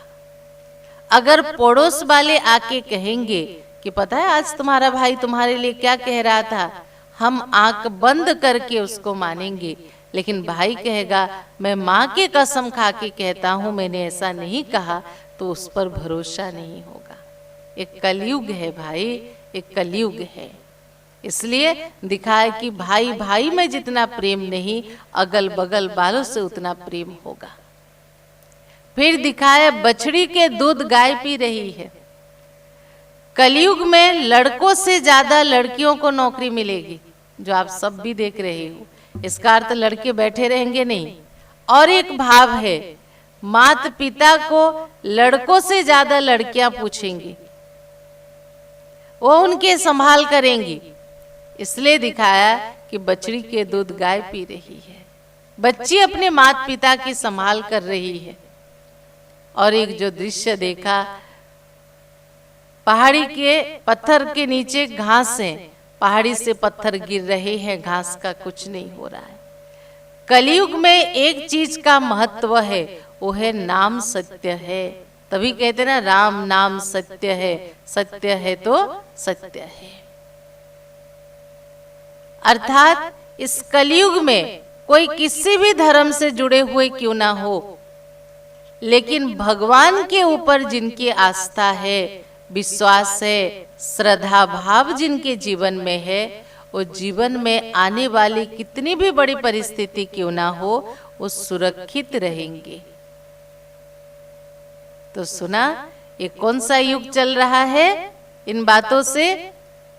अगर पड़ोस वाले आके कहेंगे कि पता है आज तुम्हारा भाई तुम्हारे लिए क्या कह रहा था, हम आंख बंद करके उसको मानेंगे। लेकिन भाई कहेगा मैं माँ के कसम खा के कहता हूं मैंने ऐसा नहीं कहा, तो उस पर भरोसा नहीं होगा। एक कलयुग है भाई, एक कलयुग है। इसलिए दिखाए कि भाई भाई में जितना प्रेम नहीं, अगल बगल वालों से उतना प्रेम होगा। फिर दिखाए बछड़ी के दूध गाय पी रही है। कलयुग में लड़कों से ज्यादा लड़कियों को नौकरी मिलेगी, जो आप सब भी देख रहे हो। इसका अर्थ लड़के बैठे रहेंगे नहीं। और एक भाव है, माता पिता को लड़कों से ज्यादा लड़कियां पूछेंगी, वो उनके संभाल करेंगी। इसलिए दिखाया कि बछड़ी के दूध गाय पी रही है, बच्ची अपने माता पिता की संभाल कर रही है। और एक जो दृश्य देखा, पहाड़ी के पत्थर के नीचे घास है, पहाड़ी से पत्थर गिर रहे हैं, घास का कुछ नहीं हो रहा है। कलयुग में एक चीज का महत्व है, वो है नाम सत्य है। तभी कहते ना राम नाम सत्य है, सत्य है तो सत्य है। अर्थात इस कलयुग में कोई किसी भी धर्म से जुड़े हुए क्यों ना हो, लेकिन भगवान के ऊपर जिनकी आस्था है, विश्वास है, श्रद्धा भाव जिनके जीवन में है, वो जीवन में आने वाली कितनी भी बड़ी परिस्थिति क्यों ना हो, वो सुरक्षित रहेंगे। तो सुना ये कौन सा युग चल रहा है? इन बातों से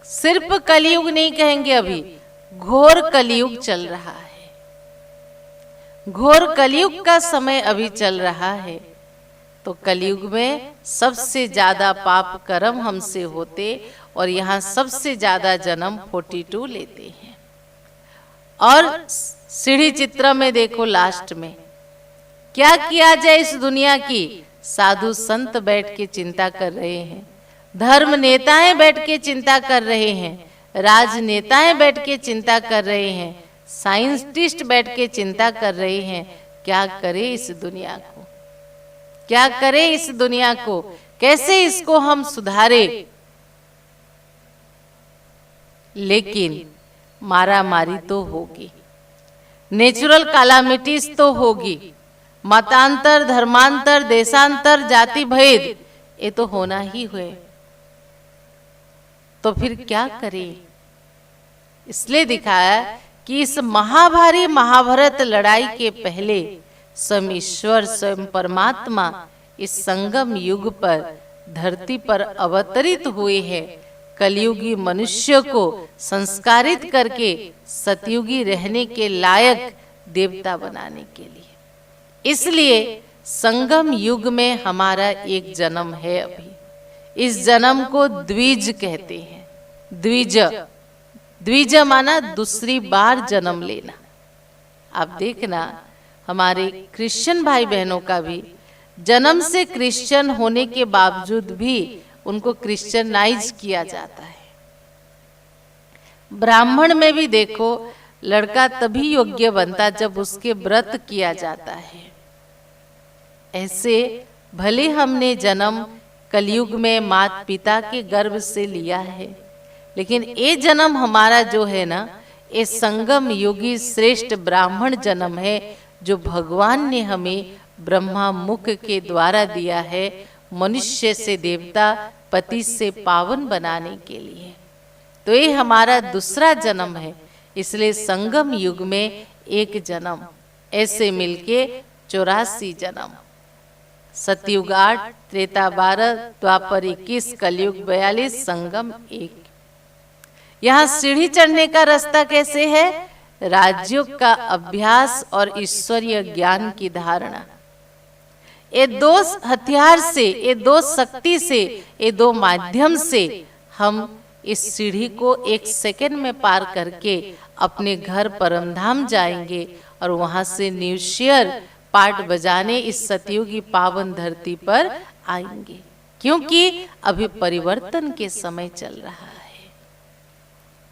सिर्फ कलयुग नहीं कहेंगे, अभी घोर कलयुग चल रहा है। घोर कलयुग का समय अभी चल रहा है। तो कलयुग में सबसे ज्यादा पाप कर्म हमसे होते और यहाँ सबसे ज्यादा जन्म 42 लेते हैं। और सीढ़ी चित्र में देखो, लास्ट में क्या किया जाए इस दुनिया की? साधु संत बैठ के चिंता कर रहे हैं, धर्म नेताएं बैठ के चिंता कर रहे हैं, राजनेताएं बैठ के चिंता कर रहे हैं, साइंटिस्ट बैठ के चिंता कर रहे हैं। क्या करे इस दुनिया को, क्या करे इस दुनिया को, कैसे इसको हम सुधारे? लेकिन मारा मारी तो होगी, नेचुरल कैलामिटीज तो होगी, मतांतर, धर्मांतर, देशांतर, जाति भेद, ये तो होना ही हुए। तो फिर क्या करें? इसलिए दिखाया कि इस महाभारी महाभारत लड़ाई के पहले स्वयं ईश्वर, स्वयं परमात्मा इस संगम युग पर धरती पर अवतरित हुए हैं, कलयुगी मनुष्य को संस्कारित करके सतयुगी रहने के लायक देवता बनाने के लिए। इसलिए संगम युग में हमारा एक जन्म है अभी। इस जन्म को द्विज कहते हैं। द्विज, द्विज माना दूसरी बार जन्म लेना। आप देखना हमारे क्रिश्चियन भाई बहनों का भी जन्म से क्रिश्चियन होने के बावजूद भी उनको क्रिश्चियनाइज किया जाता है। ब्राह्मण में भी देखो, लड़का तभी योग्य बनता जब उसके व्रत किया जाता है। ऐसे भले हमने जन्म कलयुग में माता पिता के गर्भ से लिया है, लेकिन ये जन्म हमारा जो है ना, ये संगम योगी श्रेष्ठ ब्राह्मण जन्म है, जो भगवान ने हमें ब्रह्मा मुख के द्वारा दिया है, मनुष्य से देवता, पति से पावन बनाने के लिए। तो ये हमारा दूसरा जन्म है। इसलिए संगम युग में एक जन्म, ऐसे मिलके 84 जन्म। सतयुग 8, त्रेता 12, द्वापर 21, कलयुग 42, संगम 1। यहाँ सीढ़ी चढ़ने का रास्ता कैसे है? राजयोग का अभ्यास और ईश्वरीय ज्ञान की धारणा। ये दो हथियार से, ये दो शक्ति से, ये दो माध्यम से हम इस सीढ़ी को 1 सेकंड में पार करके अपने घर परमधाम जाएंगे और वहां से न्यूशियर पाठ बजाने इस सतयुगी पावन धरती पर आएंगे। क्योंकि अभी परिवर्तन के समय चल रहा है।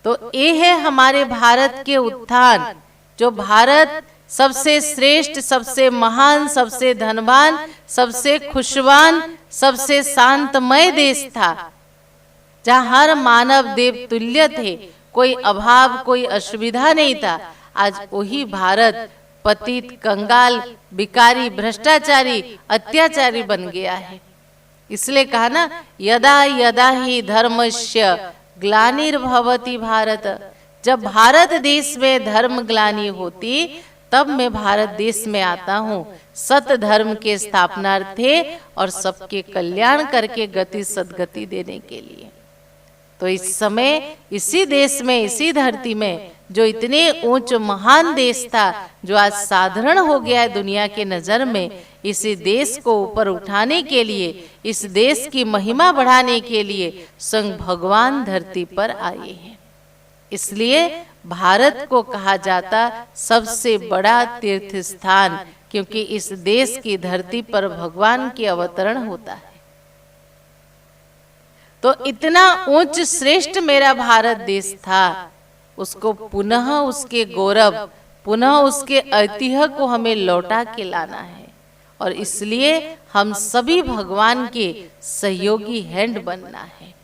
तो ये है हमारे भारत के उत्थान। जो भारत सबसे श्रेष्ठ, सबसे महान, सबसे धनवान, सबसे खुशवान, सबसे शांतमय देश था, जहाँ हर मानव देव तुल्य थे, कोई अभाव, कोई असुविधा नहीं था। आज वही भारत पतित, कंगाल, भिखारी, भ्रष्टाचारी, अत्याचारी बन गया है। इसलिए कहा ना, यदा यदा ही धर्मस्य ग्लानिर्भवति भारत। जब भारत देश में धर्म ग्लानि होती, तब मैं भारत देश में आता हूँ सत धर्म के स्थापनार्थे और सबके कल्याण करके गति सदगति देने के लिए। तो इस समय इसी देश में, इसी धरती में, जो इतने ऊंच महान देश था, जो आज साधारण हो गया है दुनिया के नजर में, इसी देश को ऊपर उठाने के लिए, इस देश की महिमा बढ़ाने के लिए स्वयं भगवान धरती पर आए हैं। इसलिए भारत को कहा जाता सबसे बड़ा तीर्थ स्थान, क्योंकि इस देश की धरती पर भगवान की अवतरण होता है। तो इतना ऊंच श्रेष्ठ मेरा भारत देश था, उसको पुनः उसके गौरव, पुनः उसके ऐतिह्य को हमें लौटा के लाना है। और इसलिए हम सभी भगवान के सहयोगी हैंड बनना है,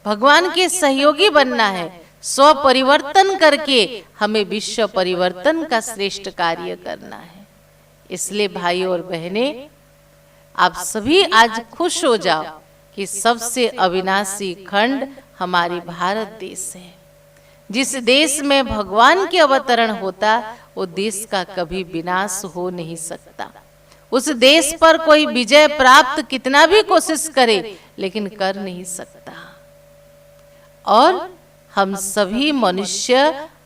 भगवान के सहयोगी बनना है। स्व परिवर्तन करके हमें विश्व परिवर्तन का श्रेष्ठ कार्य करना है। इसलिए भाइयों और बहनें, आप सभी आज खुश हो जाओ कि सबसे अविनाशी खंड हमारी भारत देश है। जिस देश में भगवान के अवतरण होता, वो देश का कभी विनाश हो नहीं सकता। उस देश पर कोई विजय प्राप्त कितना भी कोशिश करे, लेकिन कर नहीं सकता। और हम सभी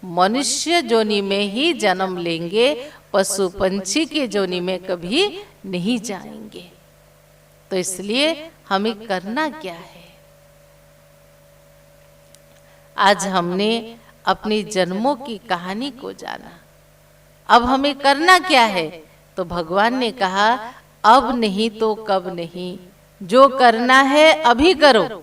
मनुष्य जोनि में ही जन्म लेंगे, पशु पंछी के जोनि में कभी नहीं जाएंगे। तो इसलिए हमें करना क्या है? आज हमने अपने जन्मों की कहानी को जाना, अब हमें करना क्या है? तो भगवान ने कहा, अब नहीं तो कब नहीं, जो करना है अभी करो।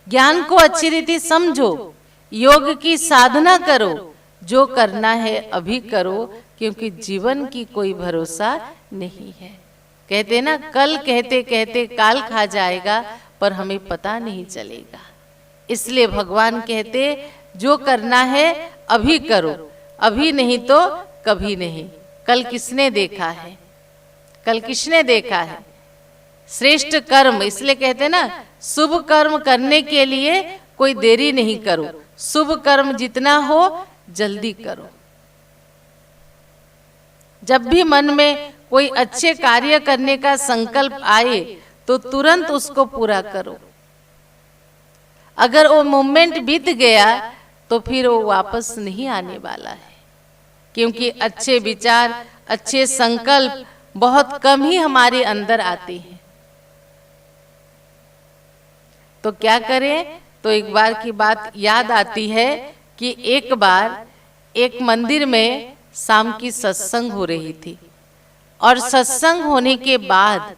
ज्ञान को अच्छी रीति समझो, योग की साधना करो, जो करना है अभी करो, क्योंकि जीवन की कोई भरोसा नहीं है। कहते ना, कल कहते कहते काल खा जाएगा, पर हमें पता नहीं चलेगा। इसलिए भगवान कहते, जो करना है अभी करो, अभी नहीं तो कभी नहीं। कल किसने देखा है? कल किसने देखा है? श्रेष्ठ कर्म, इसलिए कहते ना, शुभ कर्म करने के लिए कोई देरी नहीं करो, शुभ कर्म जितना हो जल्दी करो। जब भी मन में कोई अच्छे कार्य करने का संकल्प आए तो तुरंत उसको पूरा करो। अगर वो मोमेंट बीत गया तो फिर वो वापस नहीं आने वाला है, क्योंकि अच्छे विचार, अच्छे संकल्प बहुत कम ही हमारे अंदर आते हैं। तो क्या करें? तो एक बार की बात याद आती है कि एक बार एक मंदिर में शाम की सत्संग हो रही थी, और सत्संग होने के बाद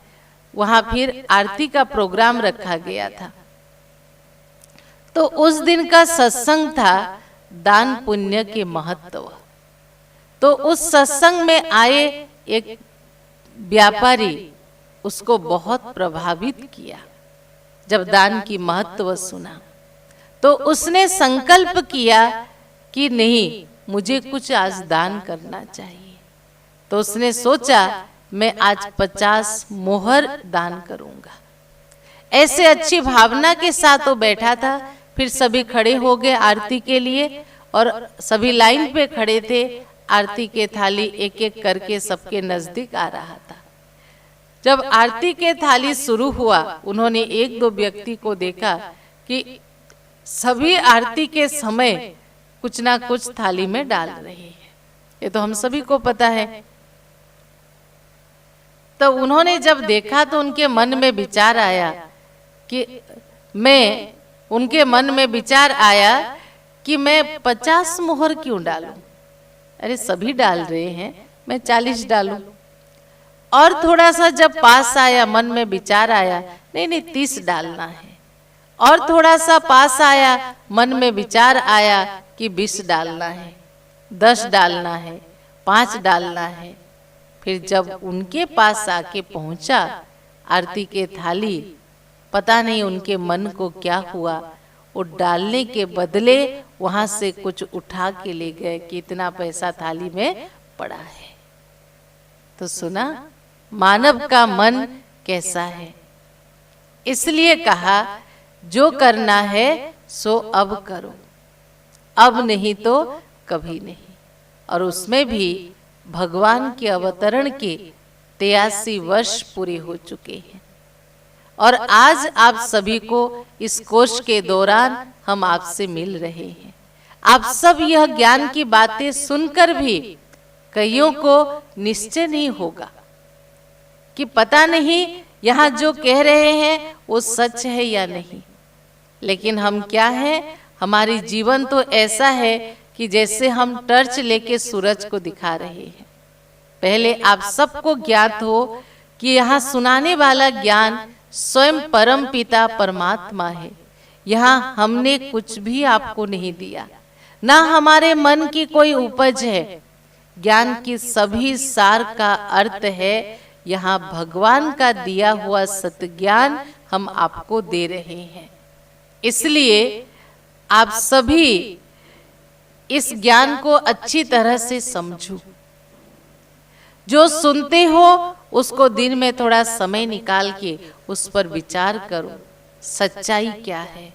वहां फिर आरती का प्रोग्राम रखा गया था। तो उस दिन का सत्संग था दान पुण्य के महत्व। तो उस सत्संग में आए एक व्यापारी, उसको बहुत प्रभावित किया जब दान की महत्व सुना। तो उसने संकल्प किया कि नहीं, मुझे कुछ आज दान करना चाहिए। तो उसने सोचा, मैं आज 50 मोहर दान करूंगा। ऐसे अच्छी भावना के साथ वो बैठा था। फिर सभी खड़े हो गए आरती के लिए, और सभी लाइन पे खड़े थे। आरती के थाली एक एक करके सबके नजदीक आ रहा था। जब आरती के थाली शुरू हुआ, उन्होंने एक दो व्यक्ति को देखा कि सभी आरती के समय कुछ ना कुछ थाली में डाल रहे हैं। ये तो हम सभी को पता है। तो उन्होंने जब देखा तो उनके मन में विचार आया कि मैं 50 मोहर क्यों डालूं? अरे सभी डाल रहे हैं, मैं 40 डालूं। और थोड़ा सा जब पास आया, मन में विचार आया, नहीं 30 डालना है। और थोड़ा सा पास आया, मन में विचार आया कि 20 डालना है, 10 डालना है, 5 डालना है। फिर जब उनके पास आके पहुंचा आरती के थाली, पता नहीं उनके मन को क्या हुआ, वो डालने के बदले वहां से कुछ उठा के ले गए कि इतना पैसा थाली में पड़ा है। तो सुना मानव का मन कैसा है। इसलिए कहा, जो करना है सो अब करो, अब नहीं तो कभी नहीं। और उसमें भी भगवान के अवतरण के 83 वर्ष पूरे हो चुके हैं। और आज आप सभी को इस कोर्स के दौरान हम आपसे मिल रहे हैं। आप सब यह ज्ञान की बातें सुनकर भी कईयों को निश्चय नहीं होगा कि पता नहीं यहाँ जो कह रहे हैं वो सच है या नहीं। लेकिन हम क्या हैं, हमारी जीवन तो ऐसा है कि जैसे हम टर्च लेके सूरज को दिखा रहे हैं। पहले आप सबको ज्ञात हो कि यहाँ सुनाने वाला ज्ञान स्वयं परम पिता परमात्मा है। यहाँ हमने कुछ भी आपको नहीं दिया, ना हमारे मन की कोई उपज है। ज्ञान की सभी सार का अर्थ है यहाँ भगवान का दिया हुआ सत्ज्ञान हम आपको दे रहे हैं। इसलिए आप सभी इस ज्ञान को अच्छी तरह से समझो। जो सुनते हो उसको दिन में थोड़ा समय निकाल के उस पर विचार करो, सच्चाई क्या है,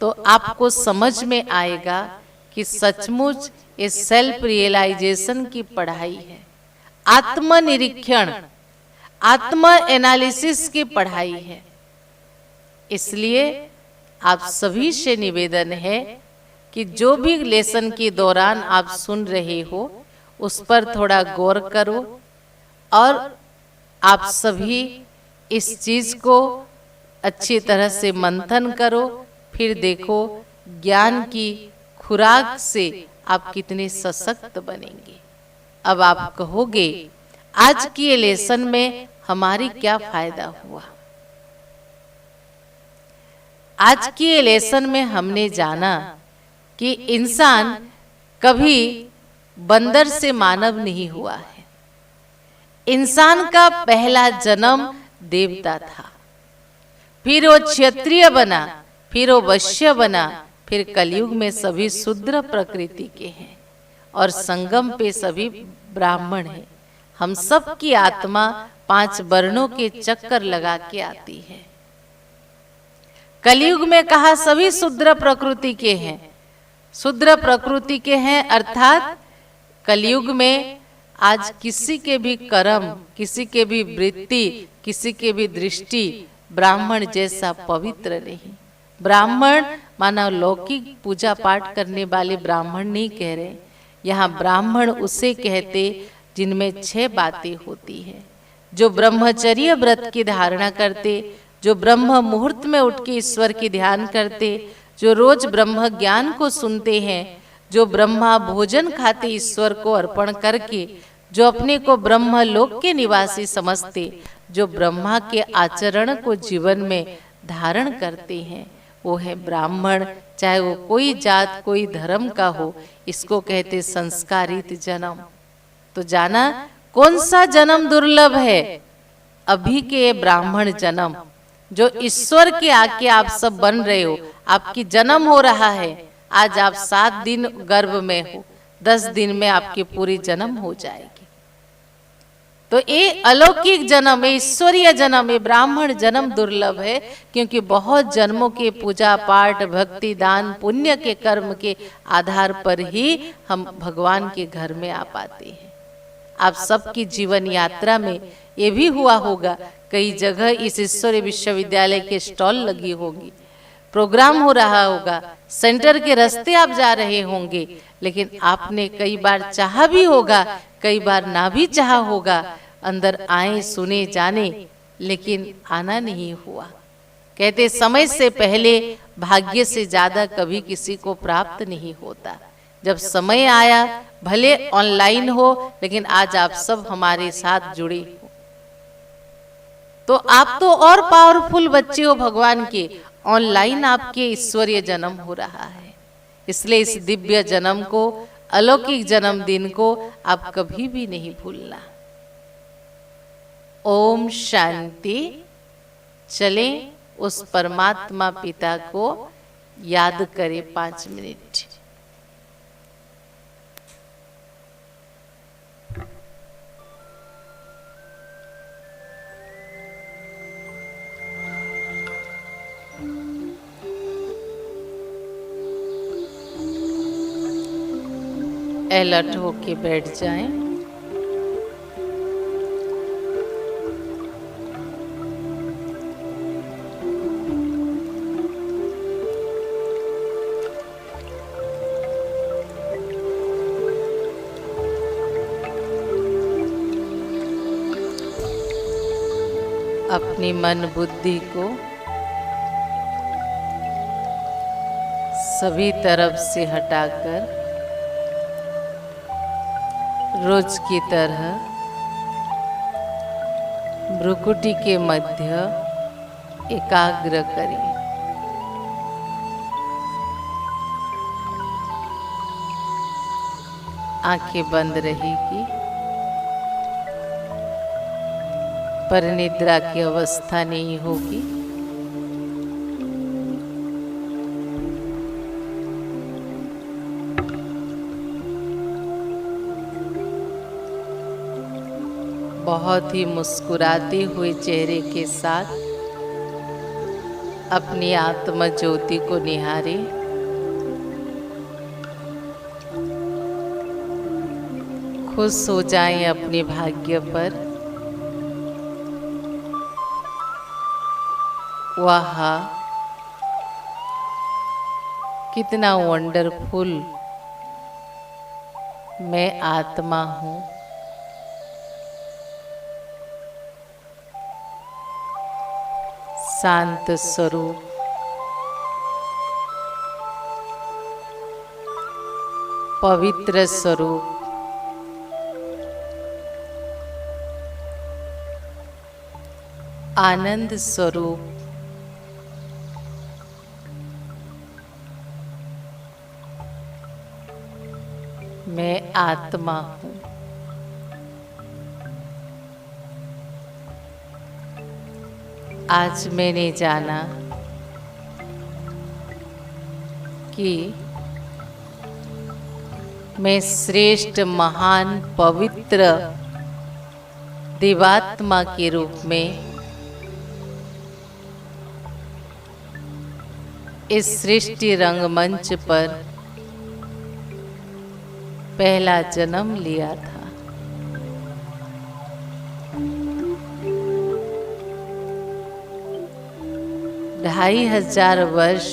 तो आपको समझ में आएगा कि सचमुच ये सेल्फ रियलाइजेशन की पढ़ाई है, आत्मनिरीक्षण, आत्म एनालिसिस की पढ़ाई है। इसलिए आप सभी से निवेदन है कि जो भी लेसन के दौरान आप सुन रहे हो उस पर थोड़ा गौर करो और आप सभी इस चीज को अच्छी तरह से मंथन करो। फिर देखो ज्ञान की खुराक से आप कितने सशक्त बनेंगे। अब आप कहोगे आज की ये लेसन में हमारी क्या फायदा हुआ। आज की ये लेसन में हमने जाना कि इंसान कभी बंदर से मानव नहीं हुआ है। इंसान का पहला जन्म देवता था, फिर वो क्षत्रिय बना, फिर वो वैश्य बना, फिर कलयुग में सभी शूद्र प्रकृति के हैं और संगम पे सभी ब्राह्मण हैं। हम सब की आत्मा 5 वर्णों के चक्कर लगा के आती है। कलयुग में कहा सभी शूद्र प्रकृति के हैं, शूद्र प्रकृति के हैं अर्थात कलयुग में आज किसी के भी कर्म, किसी के भी वृत्ति, किसी के भी दृष्टि ब्राह्मण जैसा पवित्र नहीं। ब्राह्मण माना लौकिक पूजा पाठ करने वाले ब्राह्मण नहीं कह रहे, यहाँ ब्राह्मण उसे कहते जिनमें 6 बातें होती है। जो ब्रह्मचर्य व्रत की धारणा करते, जो ब्रह्म मुहूर्त में उठ के ईश्वर की ध्यान करते, जो रोज ब्रह्म ज्ञान को सुनते हैं, जो ब्रह्मा भोजन खाते ईश्वर को अर्पण करके, जो अपने को ब्रह्म लोक के निवासी समझते, जो ब्रह्मा के आचरण को जीवन में धारण करते हैं, वो है ब्राह्मण। चाहे वो कोई जात कोई धर्म का हो, इसको कहते संस्कारित जन्म। तो जाना कौन सा जन्म दुर्लभ है? अभी के ब्राह्मण जन्म, जो ईश्वर के आके आप सब बन रहे हो, आपकी जन्म हो रहा है। आज आप 7 दिन गर्भ में हो, 10 दिन में आपकी पूरी जन्म हो जाएगी। तो ये अलौकिक जन्म, ये ईश्वरीय जन्म, ये ब्राह्मण जन्म दुर्लभ है, क्योंकि बहुत जन्मों के पूजा पाठ भक्ति दान पुण्य के कर्म के आधार पर ही हम भगवान के घर में आ पाते हैं। आप सबकी जीवन यात्रा में ये भी हुआ होगा, कई जगह इस ईश्वरीय विश्वविद्यालय के स्टॉल लगी होगी, प्रोग्राम हो रहा होगा, सेंटर के रास्ते आप जा रहे होंगे, लेकिन आपने कई बार चाहा भी होगा, कई बार ना भी चाहा होगा, अंदर आए सुने जाने, लेकिन आना नहीं हुआ। कहते समय से पहले भाग्य से ज्यादा कभी किसी को प्राप्त नहीं होता। जब समय आया, भले ऑनलाइन हो, लेकिन आज आप सब हमारे साथ जुड़े हो, तो आप तो और पावरफुल बच्चे हो भगवान के। ऑनलाइन आपके ईश्वरीय जन्म हो रहा है, इसलिए इस दिव्य जन्म को, अलौकिक जन्मदिन को आप कभी भी नहीं भूलना। ओम शांति। चले उस परमात्मा पिता को याद करें 5 मिनट। अलर्ट होके बैठ जाएं। अपनी मन बुद्धि को सभी तरफ से हटाकर रोज की तरह भ्रुकुटी के मध्य एकाग्र करें। आंखें बंद रहेगी, पर निद्रा की अवस्था नहीं होगी। बहुत ही मुस्कुराते हुए चेहरे के साथ अपनी आत्म ज्योति को निहारें। खुश हो जाएं अपने भाग्य पर। वाह, कितना वंडरफुल मैं आत्मा हूँ। शांत स्वरूप, पवित्र स्वरूप, आनंद स्वरूप, मैं आत्मा हूँ। आज मैंने जाना कि मैं श्रेष्ठ, महान, पवित्र देवात्मा के रूप में इस सृष्टि रंगमंच पर पहला जन्म लिया था। ढाई हजार वर्ष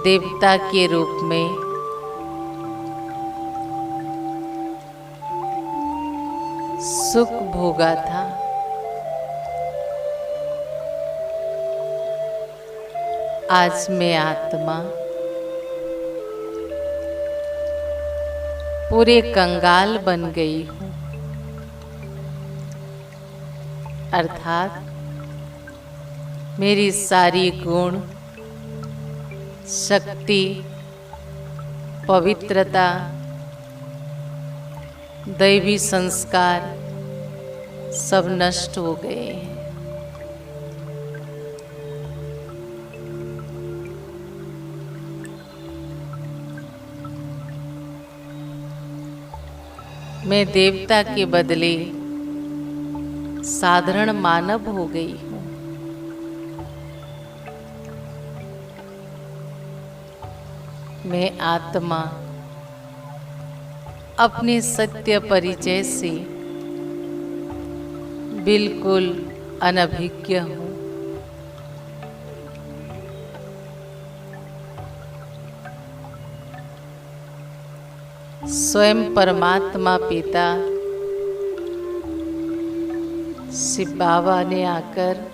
देवता के रूप में सुख भोगा था। आज मैं आत्मा पूरे कंगाल बन गई हूँ, अर्थात मेरी सारी गुण, शक्ति, पवित्रता, दैवी संस्कार सब नष्ट हो गए हैं। मैं देवता के बदले साधारण मानव हो गई हूँ। मैं आत्मा अपने सत्य परिचय से बिल्कुल अनभिज्ञ हूँ। स्वयं परमात्मा पिता शिव बाबा ने आकर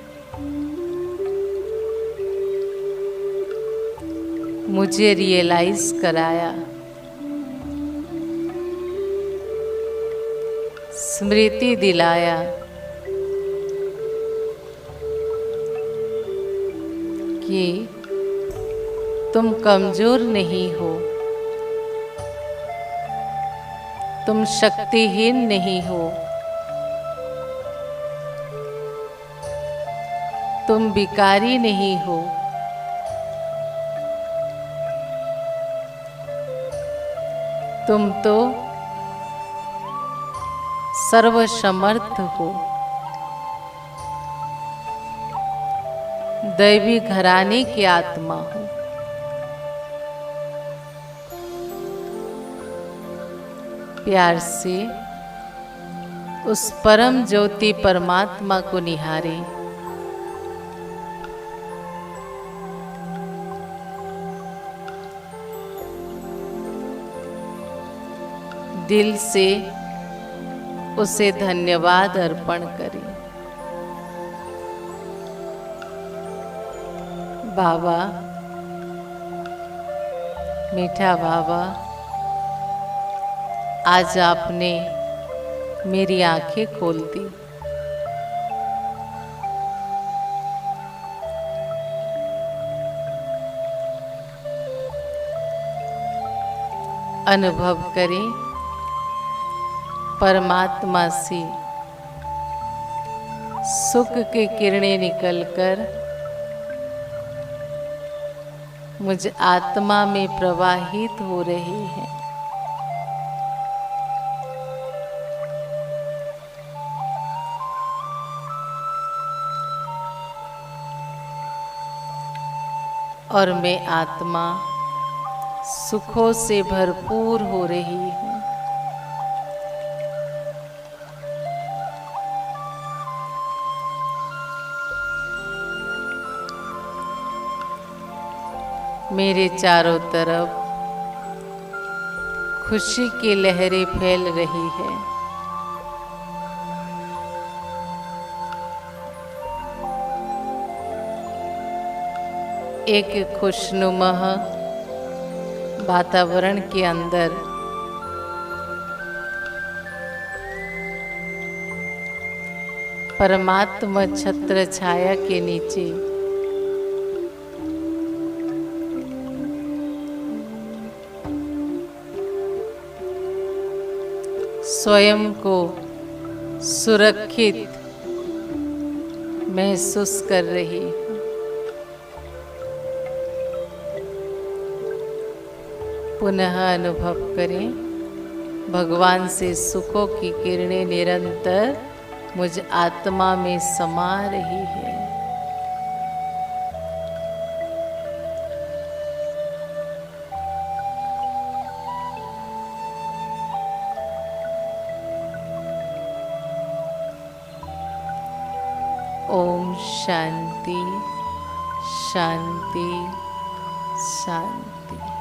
मुझे रियलाइज कराया, स्मृति दिलाया कि तुम कमजोर नहीं हो, तुम शक्तिहीन नहीं हो, तुम भिखारी नहीं हो, तुम तो सर्वसमर्थ हो। दैवी घराने की आत्मा हो। प्यार से उस परम ज्योति परमात्मा को निहारे। दिल से उसे धन्यवाद अर्पण करें। बाबा, मीठा बाबा, आज आपने मेरी आंखें खोल दी। अनुभव करें परमात्मा से सुख की किरणें निकलकर मुझ आत्मा में प्रवाहित हो रही हैं। और मैं आत्मा सुखों से भरपूर हो रही हूँ। मेरे चारों तरफ खुशी की लहरें फैल रही है। एक खुशनुमा वातावरण के अंदर परमात्मा छत्र छाया के नीचे स्वयं को सुरक्षित महसूस कर रही हूँ। पुनः अनुभव करें भगवान से सुखों की किरणें निरंतर मुझ आत्मा में समा रही है। ओम शांति शांति शांति।